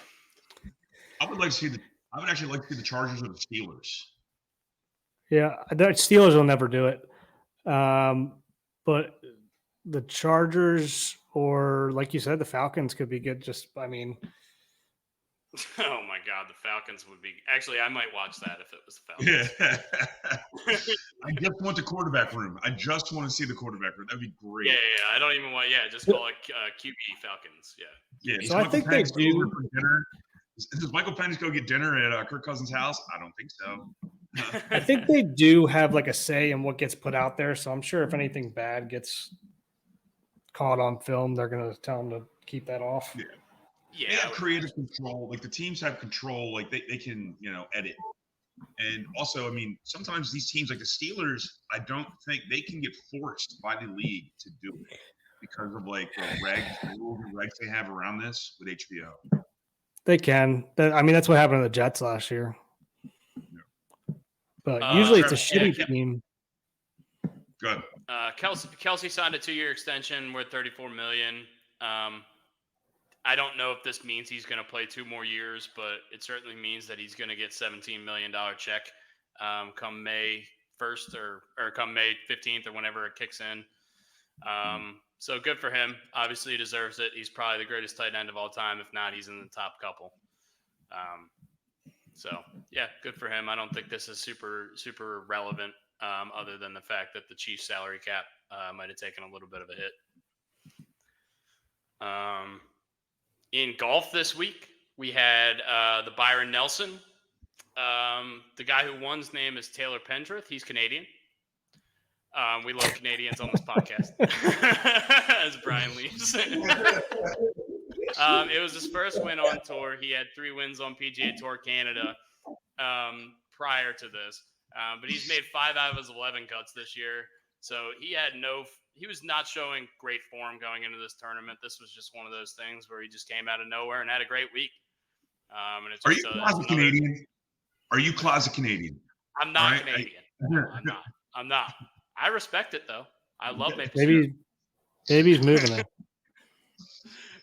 I would actually like to see the Chargers or the Steelers. Yeah, the Steelers will never do it. But the Chargers or, like you said, the Falcons could be good. Oh my God, the Falcons would be. Actually, I might watch that if it was the Falcons. Yeah. I just want the quarterback room. I just want to see the quarterback room. That'd be great. Yeah. I don't even want. Yeah, just call it QB Falcons. Yeah. Yeah. So I think they do. Does Michael Penix go get dinner at Kirk Cousins' house? I don't think so. I think they do have like a say in what gets put out there. So I'm sure if anything bad gets caught on film, they're going to tell them to keep that off. Yeah. They have creative control. Like the teams have control. Like they can, edit. And also, I mean, sometimes these teams like the Steelers, I don't think they can get forced by the league to do it because of like the regs they have around this with HBO. They can. I mean, that's what happened to the Jets last year. Yeah. But usually it's a shitty team. Good. Kelsey signed a 2-year extension worth $34 million. I don't know if this means he's going to play 2 more years, but it certainly means that he's going to get $17 million check come May 1st or come May 15th or whenever it kicks in. So good for him. Obviously, he deserves it. He's probably the greatest tight end of all time. If not, he's in the top couple. So, yeah, good for him. I don't think this is super, super relevant other than the fact that the Chiefs salary cap might have taken a little bit of a hit. In golf this week, we had the Byron Nelson. The guy who won's name is Taylor Pendrith. He's Canadian. We love Canadians on this podcast, as Brian leaves. It was his first win on tour. He had 3 wins on PGA Tour Canada prior to this. But he's made 5 out of his 11 cuts this year. So he was not showing great form going into this tournament. This was just one of those things where he just came out of nowhere and had a great week. And it's Are you closet Canadian? Are you closet Canadian? I'm not Canadian. I'm not. I respect it though. I love maple syrup. Maybe he's moving it.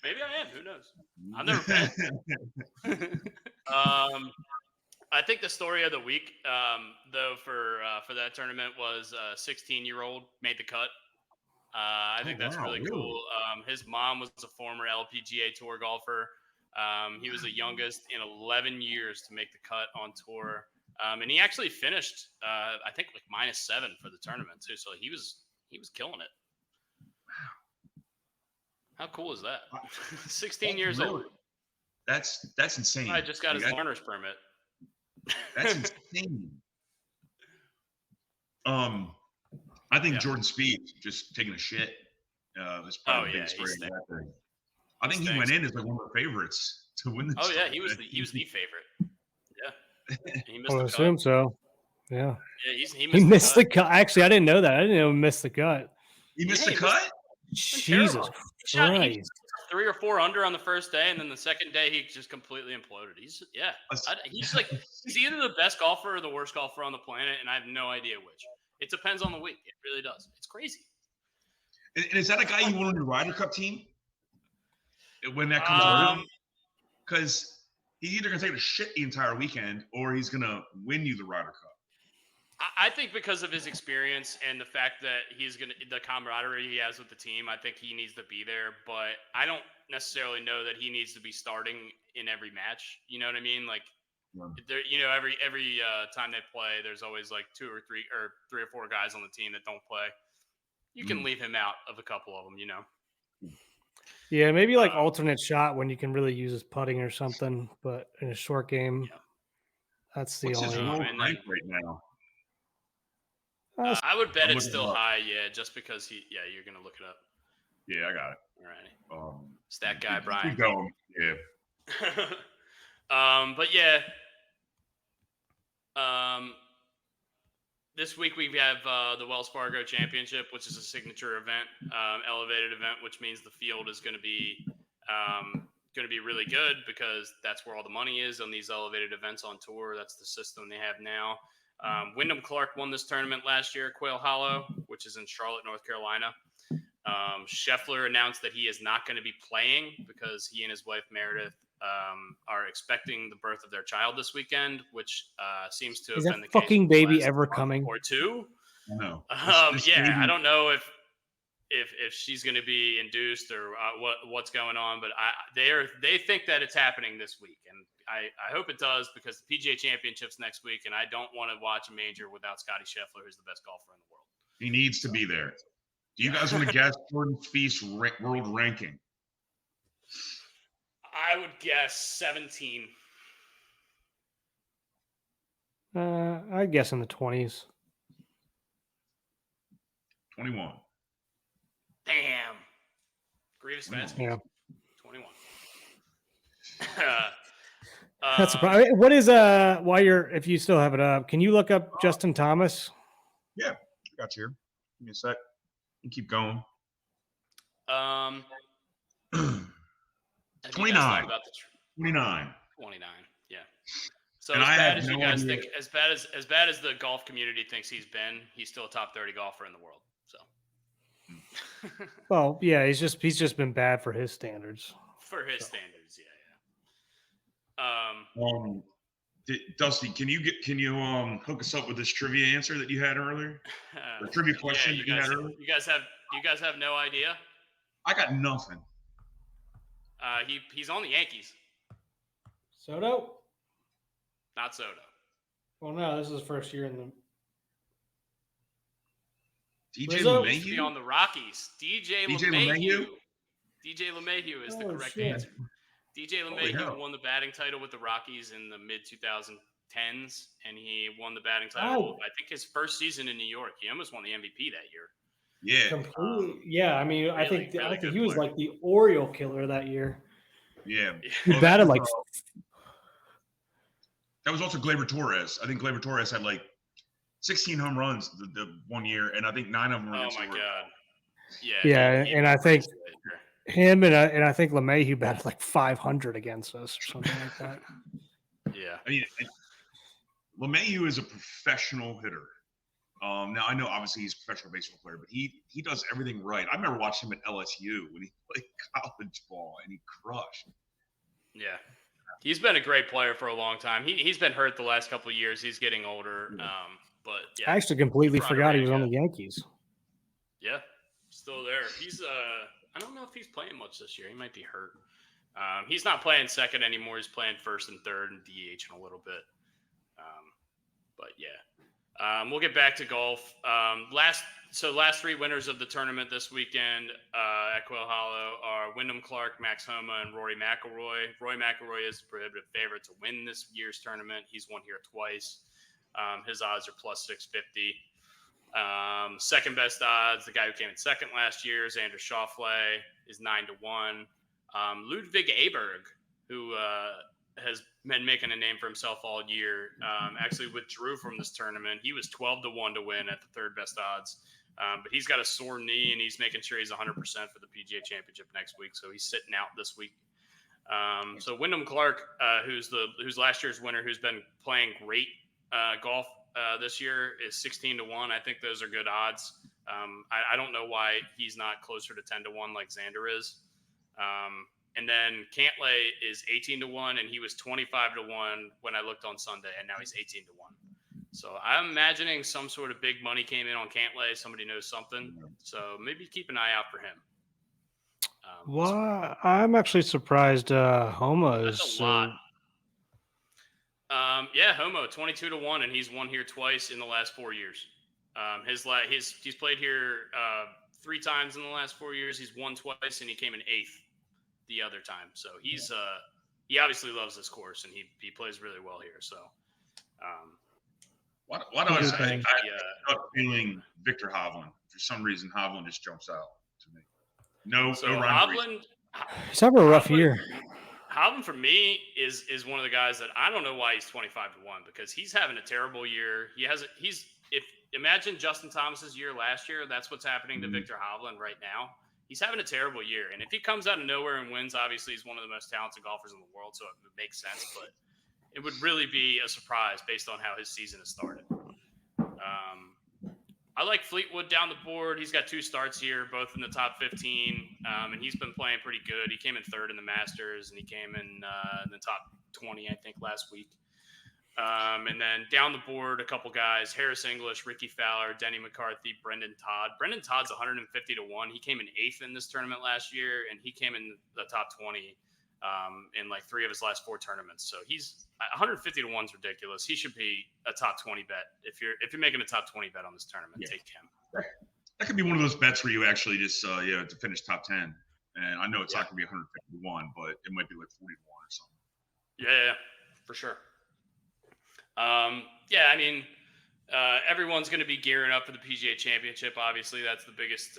Maybe I am. Who knows? I've never been. I think the story of the week, though, for that tournament was a 16-year-old made the cut. I think that's really cool. His mom was a former LPGA Tour golfer. He was the youngest in 11 years to make the cut on tour. And he actually finished, I think, like -7 for the tournament too. So he was killing it. Wow, how cool is that? 16 years old. That's insane. I just got his learner's permit. That's insane. I think Jordan Spieth just taking a shit. That's probably the biggest story of that thing. I think he went in as like one of the favorites to win this. Oh yeah, he was the favorite. Yeah, he missed I the assume cut. So. Yeah. He missed the cut. Actually, I didn't know that. I didn't know he missed the cut. He missed the cut? Jesus Christ. 3 or 4 under on the first day, and then the second day he just completely imploded. He's either the best golfer or the worst golfer on the planet, and I have no idea which. It depends on the week. It really does. It's crazy. And is that a guy you want on your Ryder Cup team when that comes around? Because he's either going to take a shit the entire weekend or he's going to win you the Ryder Cup. I think because of his experience and the fact that the camaraderie he has with the team, I think he needs to be there. But I don't necessarily know that he needs to be starting in every match. You know what I mean? Like, every time they play, there's always like 2 or 3 or 4 guys on the team that don't play. You can leave him out of a couple of them, you know. Yeah, maybe like alternate shot when you can really use his putting or something. But in a short game, that's the only. Rank right now? I would bet it's still high, just because you're going to look it up. Yeah, I got it. All right. Stat guy, Brian. Keep going. Yeah. But yeah. This week we have the Wells Fargo Championship, which is a signature event, elevated event, which means the field is going to be really good because that's where all the money is on these elevated events on tour. That's the system they have now. Wyndham Clark won this tournament last year, Quail Hollow, which is in Charlotte, North Carolina. Scheffler announced that he is not going to be playing because he and his wife Meredith are expecting the birth of their child this weekend, which seems to have been the case. Is that fucking baby ever coming? Or 2? No. I don't know if she's going to be induced or what's going on, but they think that it's happening this week, and I hope it does because the PGA Championship's next week, and I don't want to watch a major without Scotty Scheffler, who's the best golfer in the world. He needs to be there. Do you guys want to guess Jordan Spieth's world ranking? I would guess 17. I guess in the 20s. 21. Damn. Grievous Vasquez. Yeah. 21. That's surprising. What is while you're if you still have it up, can you look up Justin Thomas? Yeah, I got you here. Give me a sec. You keep going. 29. 29. 29. Yeah. So And as I bad have as you no guys idea. think, as bad as the golf community thinks he's still a top 30 golfer in the world. So. Well, yeah, he's just been bad for his standards. For his standards, yeah. Dusty, can you hook us up with this trivia answer that you had earlier? The trivia question you that you had earlier? You guys have no idea? I got nothing. He's on the Yankees. Soto? Not Soto. Well, no, this is his first year in the DJ Rizzo? He used to be on LeMahieu? the Rockies. DJ LeMahieu? DJ LeMahieu is the Oh, correct shit. answer. DJ Holy LeMahieu hell. won the batting title with the Rockies in the mid 2010s, and he won the batting title. I think his first season in New York. He almost won the MVP that year. Yeah. completely. Yeah, I mean, I really think good he was player. like the Oriole killer that year. Yeah. He Well, batted like that was also Gleyber Torres. I think Gleyber Torres had like 16 home runs the 1 year, and I think 9 of them were Oh against my the Orioles. god. Yeah. Yeah, he and I think was great that year. him and I think LeMahieu batted like 500 against us or something like that. Yeah. I mean, LeMahieu is a professional hitter. Now I know obviously he's a professional baseball player, but he does everything right. I remember watching him at LSU when he played college ball, and he crushed. Yeah. He's been a great player for a long time. He's been hurt the last couple of years. He's getting older. But yeah. I actually completely Front forgot he was rank, on the Yankees. Yeah, still there. He's I don't know if he's playing much this year. He might be hurt. He's not playing second anymore. He's playing first and third and DH in a little bit. But yeah, we'll get back to golf. Last 3 winners of the tournament this weekend at Quail Hollow are Wyndham Clark, Max Homa, and Rory McIlroy. Rory McIlroy is the prohibitive favorite to win this year's tournament. He's won here twice. His odds are plus 650. Second best odds, the guy who came in second last year, Xander Schauffele, is 9-1. Ludwig Aberg, who has been making a name for himself all year, actually withdrew from this tournament. He was 12-1 to win at the third best odds. But he's got a sore knee, and he's making sure he's 100% for the PGA Championship next week. So he's sitting out this week. So Wyndham Clark, who's last year's winner, who's been playing great golf this year, is 16-1. I think those are good odds. I don't know why he's not closer to 10-1 like Xander is. And then Cantlay is 18-1, and he was 25-1 when I looked on Sunday, and now he's 18-1. So I'm imagining some sort of big money came in on Cantlay. Somebody knows something. So maybe keep an eye out for him. Well, I'm actually surprised Homa is That's a lot. Yeah, Homo 22-1, and he's won here twice in the last 4 years. He's played here 3 times in the last 4 years. He's won twice, and he came in 8th the other time. So he's he obviously loves this course, and he plays really well here. So Why do I say I got feeling Victor Hovland? For some reason, Hovland just jumps out to me. No rhyme or reason. He's having a rough year. Hovland for me is one of the guys that I don't know why he's 25-1, because he's having a terrible year. Imagine Justin Thomas's year last year. That's what's happening to Victor Hovland right now. He's having a terrible year. And if he comes out of nowhere and wins, obviously he's one of the most talented golfers in the world, so it would make sense. But it would really be a surprise based on how his season has started. I like Fleetwood down the board. He's got 2 starts here, both in the top 15, and he's been playing pretty good. He came in 3rd in the Masters, and he came in the top 20, I think, last week. And then down the board, a couple guys: Harris English, Ricky Fowler, Denny McCarthy, Brendan Todd. Brendan Todd's 150-1. He came in 8th in this tournament last year, and he came in the top 20 in like 3 of his last 4 tournaments. So he's 150 to 1's ridiculous. He should be a top 20 bet. If you're making a top 20 bet on this tournament, take him. Right. That could be one of those bets where you actually just to finish top 10. And I know it's not going to be 150 to 1, but it might be like 40 to 1 or something. Yeah, for sure. I mean, everyone's going to be gearing up for the PGA Championship. Obviously, that's the biggest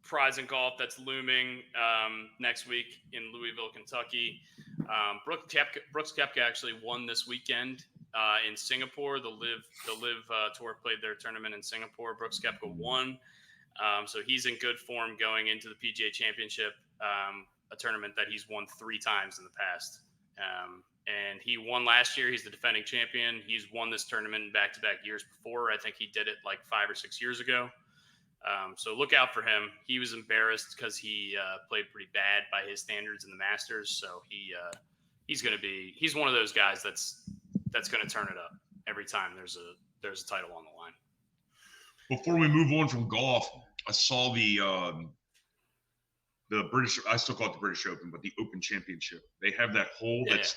prize in golf that's looming next week in Louisville, Kentucky. Brooks Koepka actually won this weekend in Singapore. The Live Tour played their tournament in Singapore. Brooks Koepka won, so he's in good form going into the PGA Championship, a tournament that he's won 3 times in the past. And he won last year. He's the defending champion. He's won this tournament in back-to-back years before. I think he did it like 5 or 6 years ago. So look out for him. He was embarrassed because he played pretty bad by his standards in the Masters. So he's one of those guys that's going to turn it up every time there's a title on the line. Before we move on from golf, I saw the British. I still call it the British Open, but the Open Championship. They have that hole that's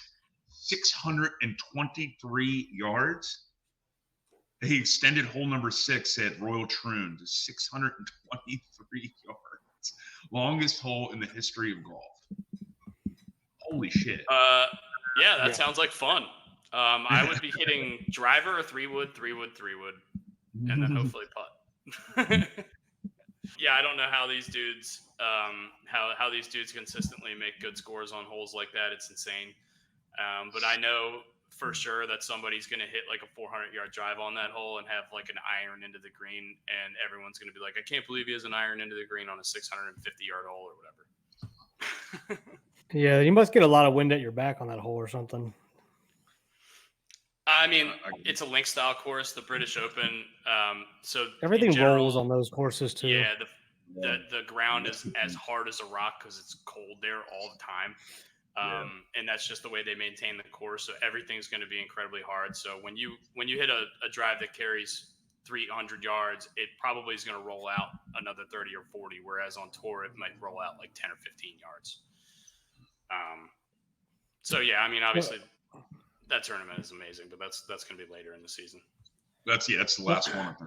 623 yards. They extended hole number 6 at Royal Troon to 623 yards. Longest hole in the history of golf. Holy shit. That sounds like fun. I would be hitting driver or 3-wood, and then hopefully putt. I don't know how these dudes how these dudes consistently make good scores on holes like that. It's insane. But I know for sure that somebody's going to hit like a 400-yard drive on that hole and have like an iron into the green, and everyone's going to be like, I can't believe he has an iron into the green on a 650-yard hole or whatever. Yeah, you must get a lot of wind at your back on that hole or something. I mean, it's a link style course, the British Open. So everything rolls on those courses too. Yeah, the ground is as hard as a rock because it's cold there all the time. And that's just the way they maintain the course. So everything's going to be incredibly hard. So when you hit a drive that carries 300 yards, it probably is going to roll out another 30 or 40. Whereas on tour, it might roll out like 10 or 15 yards. I mean, obviously that tournament is amazing, but that's going to be later in the season. That's the last one.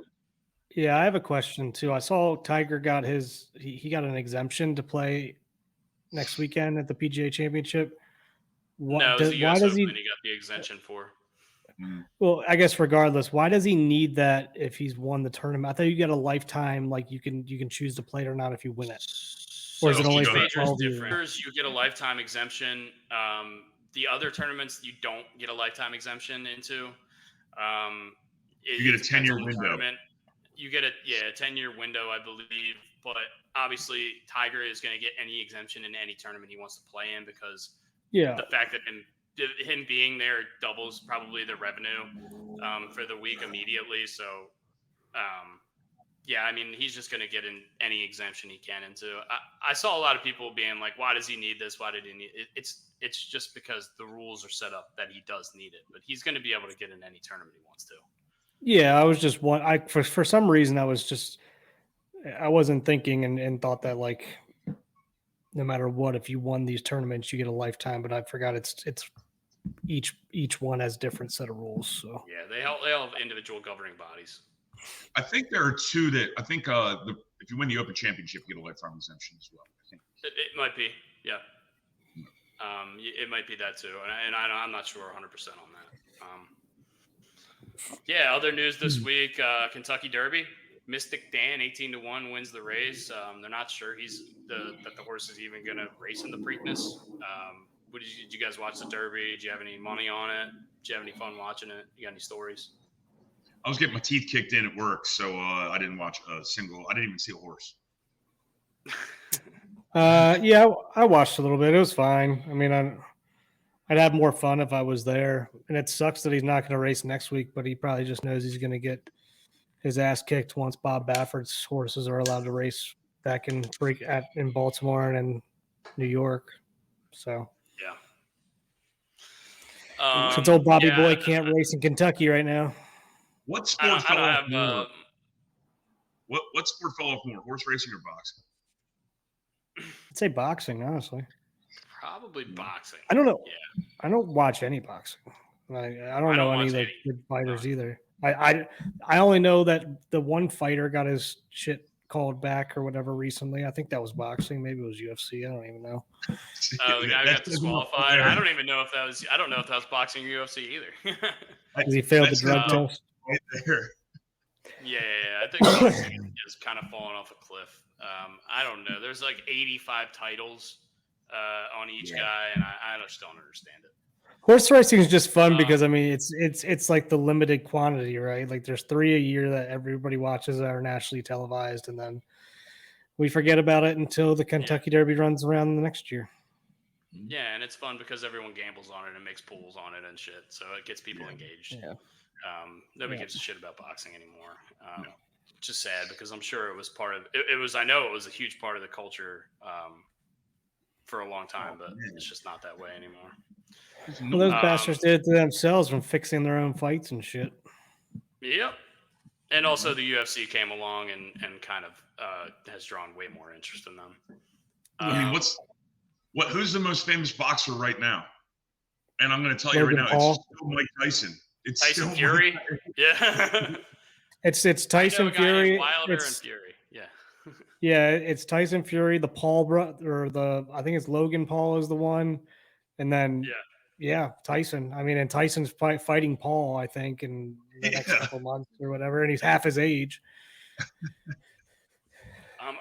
Yeah, I have a question too. I saw Tiger got he got an exemption to play next weekend at the PGA Championship. Why does he got the exemption for? Well, I guess regardless, why does he need that if he's won the tournament? I thought you get a lifetime, like you can choose to play it or not if you win it. Or is it only for 12 years? You get a lifetime exemption. The other tournaments you don't get a lifetime exemption into. You get a 10-year window. You get a 10-year window, I believe. But obviously, Tiger is going to get any exemption in any tournament he wants to play in because the fact that him being there doubles probably the revenue for the week immediately. So, I mean, he's just going to get in any exemption he can into. I saw a lot of people being like, why does he need this? Why did he need it? It's just because the rules are set up that he does need it. But he's going to be able to get in any tournament he wants to. Yeah, I was just for some reason I wasn't thinking and thought that like no matter what, if you won these tournaments, you get a lifetime. But I forgot it's each one has different set of rules. So they all have individual governing bodies. I think there are 2 that I think if you win the Open Championship, you get a lifetime exemption as well. I think it might be, yeah. It might be that too, and I'm not sure 100% on that. Other news this week: Kentucky Derby. Mystic Dan 18-1 wins the race. They're not sure that the horse is even going to race in the Preakness. Did you guys watch the Derby? Did you have any money on it? Did you have any fun watching it? You got any stories? I was getting my teeth kicked in at work, so I didn't watch a single. I didn't even see a horse. I watched a little bit. It was fine. I mean, I'd have more fun if I was there. And it sucks that he's not going to race next week, but he probably just knows he's going to get his ass kicked once Bob Baffert's horses are allowed to race back in Baltimore and in New York. So since old Bobby Boy can't race in Kentucky right now. What sport fell off more? What sport fell off more, horse racing or boxing? I'd say boxing, honestly. Probably boxing. I don't know. Yeah. I don't watch any boxing. I don't know any of the good fighters either. I only know that the one fighter got his shit called back or whatever recently. I think that was boxing. Maybe it was UFC. I don't even know. The guy who got disqualified. I don't even know if that was. I don't know if that was boxing or UFC either. Because he failed the drug test. Right there. Yeah. I think boxing is kind of falling off a cliff. I don't know. There's like 85 titles on each guy, and I just don't understand it. Horse racing is just fun because I mean it's like the limited quantity, right? Like there's 3 a year that everybody watches that are nationally televised, and then we forget about it until the Kentucky Derby runs around the next year. Yeah, and it's fun because everyone gambles on it and makes pools on it and shit, so it gets people engaged. Yeah. Nobody gives a shit about boxing anymore. It's just sad because I'm sure it was part of it. I know it was a huge part of the culture for a long time, but it's just not that way anymore. Well, those bastards did it to themselves from fixing their own fights and shit. Yep. And also the UFC came along and kind of has drawn way more interest in them. I mean, who's the most famous boxer right now? And I'm going to tell you right now, Paul. it's still Mike Tyson. It's Tyson still Fury. Yeah. It's Tyson Fury. Wilder and Fury. Yeah. Yeah, it's Tyson Fury, the Paul or I think it's Logan Paul is the one, and then Tyson. I mean, and Tyson's fighting Paul, I think, in the next couple months or whatever, and he's half his age.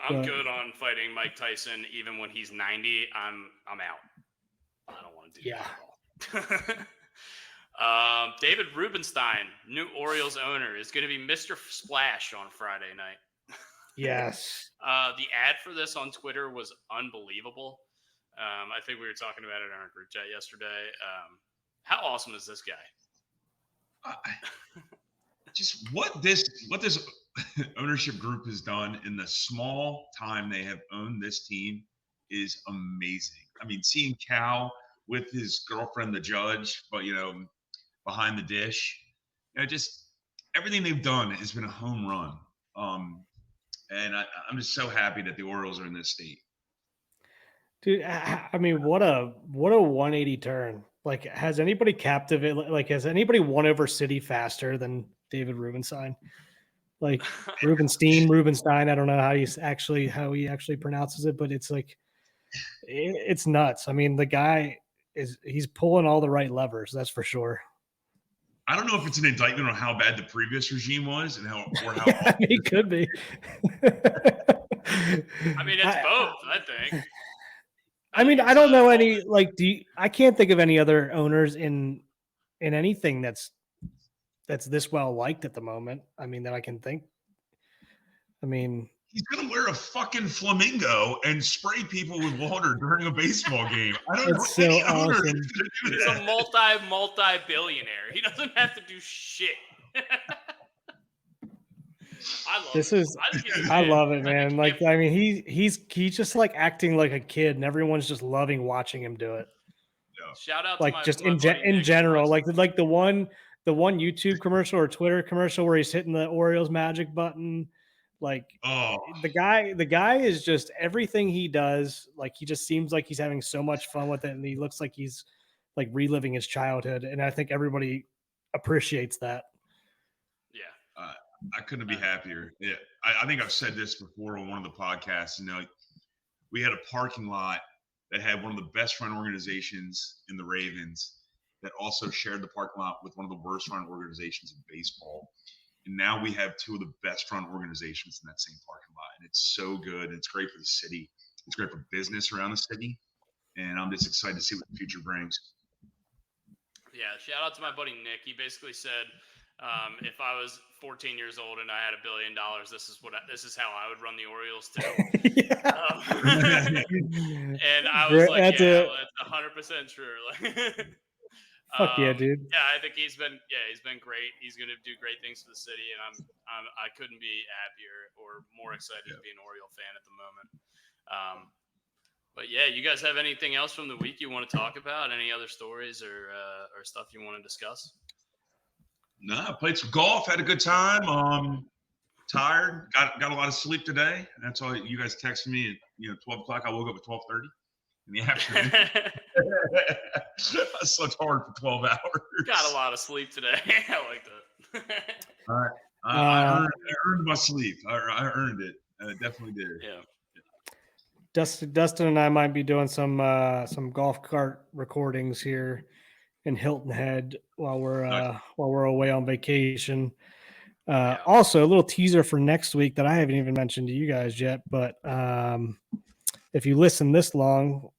I'm good on fighting Mike Tyson, even when he's 90. I'm out. I don't want to do that at all. David Rubenstein, new Orioles owner, is going to be Mr. Splash on Friday night. Yes. The ad for this on Twitter was unbelievable. I think we were talking about it in our group chat yesterday. How awesome is this guy? Just what this ownership group has done in the small time they have owned this team is amazing. I mean, seeing Cal with his girlfriend, the judge, but behind the dish, just everything they've done has been a home run. And I'm just so happy that the Orioles are in this state. Dude, I mean, what a 180 turn. Like, has anybody captivated? Like, has anybody won over City faster than David Rubenstein? Like Rubenstein. I don't know how he actually pronounces it, but it's like it's nuts. I mean, the guy he's pulling all the right levers. That's for sure. I don't know if it's an indictment on how bad the previous regime was and how it could be. I mean, it's both. I think. I mean, I don't know any I can't think of any other owners in anything that's this well liked at the moment. I mean, that I can think. I mean, he's gonna wear a fucking flamingo and spray people with water during a baseball game. I don't know so any owner awesome. is gonna do He's that. a multi-billionaire. He doesn't have to do shit. I love it, man. Like, I mean, he's just like acting like a kid, and everyone's just loving watching him do it. Yeah. Shout out like to just my in general, like the one YouTube commercial or Twitter commercial where he's hitting the Orioles magic button. Like the guy is just everything he does. Like, he just seems like he's having so much fun with it, and he looks like he's like reliving his childhood. And I think everybody appreciates that. Yeah. I couldn't be happier. Yeah. I think I've said this before on one of the podcasts. We had a parking lot that had one of the best run organizations in the Ravens that also shared the parking lot with one of the worst run organizations in baseball. And now we have two of the best run organizations in that same parking lot. And it's so good. It's great for the city. It's great for business around the city. And I'm just excited to see what the future brings. Yeah. Shout out to my buddy Nick. He basically said, if I was 14 years old and I had $1 billion, this is how I would run the Orioles too. And I was like, that's 100% true. Fuck yeah, dude. Yeah, I think he's been great. He's going to do great things for the city, and I couldn't be happier or more excited to be an Oriole fan at the moment. But yeah, you guys have anything else from the week you want to talk about? Any other stories or stuff you want to discuss? No, I played some golf, had a good time. Tired, got a lot of sleep today. That's all. You guys texted me at 12 o'clock. I woke up at 12:30, in the afternoon. I slept hard for 12 hours. Got a lot of sleep today. I like that. I earned my sleep. I earned it. I definitely did. Yeah. Dustin and I might be doing some golf cart recordings here in Hilton Head while we're away on vacation. Also, a little teaser for next week that I haven't even mentioned to you guys yet. But if you listen this long,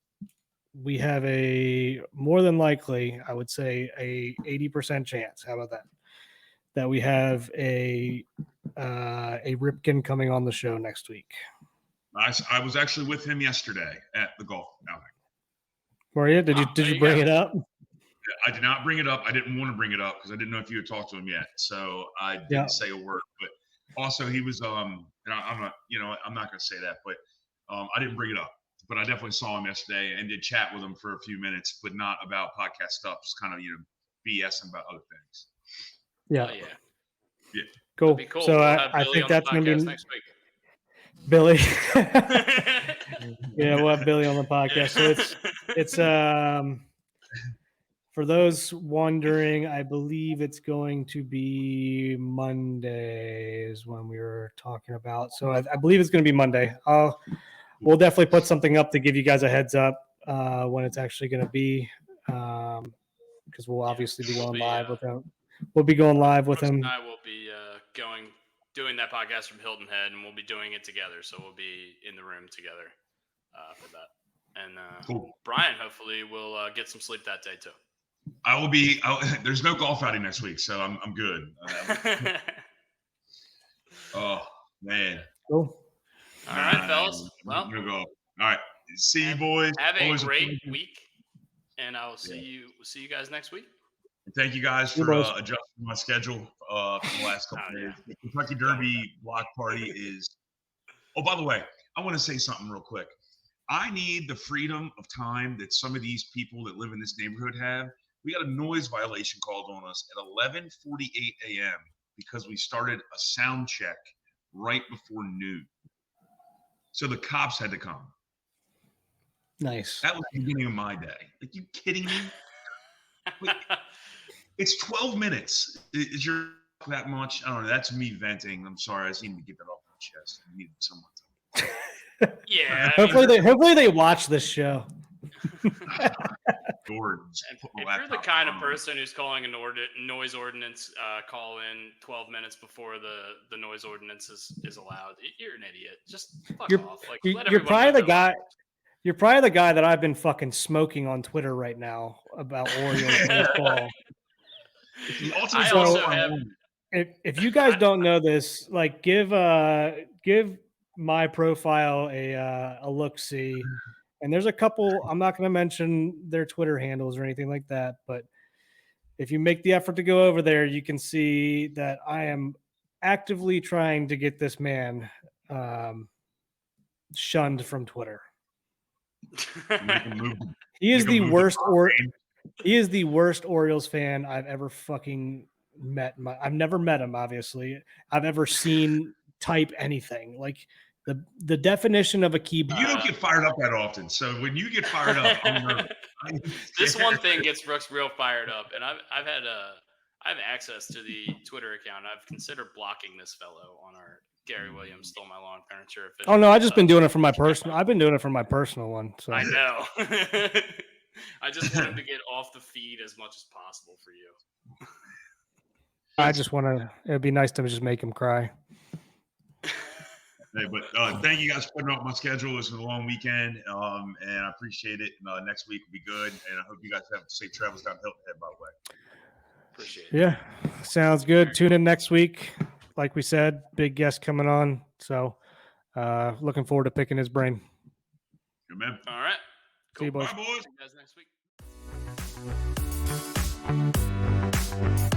we have a more than likely, I would say, a 80% chance. How about that? That we have a Ripken coming on the show next week. I was actually with him yesterday at the golf outing. Were you? Did you bring it up? I did not bring it up. I didn't want to bring it up because I didn't know if you had talked to him yet. So I didn't say a word. But also he was and I'm not, I'm not going to say that, but I didn't bring it up. But I definitely saw him yesterday and did chat with him for a few minutes, but not about podcast stuff. Just kind of BSing about other things. Yeah. Yeah. Cool. Cool. So we'll I think that's going to be next week. Billy. Yeah, we'll have Billy on the podcast. So it's for those wondering, I believe it's going to be Mondays when we were talking about. So I believe it's going to be Monday. We'll definitely put something up to give you guys a heads up when it's actually going to be, because we'll obviously be going live with him. We'll be going live with him. I will be doing that podcast from Hilton Head, and we'll be doing it together. So we'll be in the room together for that. And cool. Brian, hopefully, will get some sleep that day too. I will be. There's no golf outing next week, so I'm good. Oh man. Cool. All right, fellas. Well, I'm gonna go. All right. See you, boys. Have a great week, and I will see you guys next week. Thank you guys for adjusting my schedule for the last couple of days. The Kentucky Derby block party is. Oh, by the way, I want to say something real quick. I need the freedom of time that some of these people that live in this neighborhood have. We got a noise violation called on us at 11:48 a.m. because we started a sound check right before noon. So the cops had to come. Nice. That was the beginning of my day. Like, you kidding me? Like, it's 12 minutes. Is your that much? I don't know. That's me venting. I'm sorry. I just need to get that off my chest. I needed someone to. Yeah. Hopefully they watch this show. If you're the kind of person who's calling a noise ordinance call in 12 minutes before the noise ordinance is allowed, you're an idiot. Just fuck off. Like, you're probably the guy. You're probably the guy that I've been fucking smoking on Twitter right now about Orioles baseball. I also have. If you guys don't know this, like, give my profile a look-see. And there's a couple, I'm not going to mention their Twitter handles or anything like that, but if you make the effort to go over there, you can see that I am actively trying to get this man shunned from Twitter. He is the worst he is the worst Orioles fan I've ever fucking met. I've never met him, obviously. I've ever seen type anything. Like, the definition of a keyboard. You don't get fired up that often, so when you get fired up, I'm nervous. This one thing gets Brooks real fired up, and I have access to the Twitter account. I've considered blocking this fellow on our Gary Williams Stole My Lawn Furniture official. Oh no, I've just been doing it for my personal. I've been doing it for my personal one. So I know. I just want him to get off the feed as much as possible for you. I just want to. It'd be nice to just make him cry. Hey, but thank you guys for putting up my schedule. This was a long weekend, and I appreciate it. Next week will be good, and I hope you guys have safe travels down Hilton Head, by the way. Appreciate it. Yeah, sounds good. Tune in next week. Like we said, big guest coming on. So looking forward to picking his brain. Good, man. All right. See you, boys. Bye, boys. See you guys next week.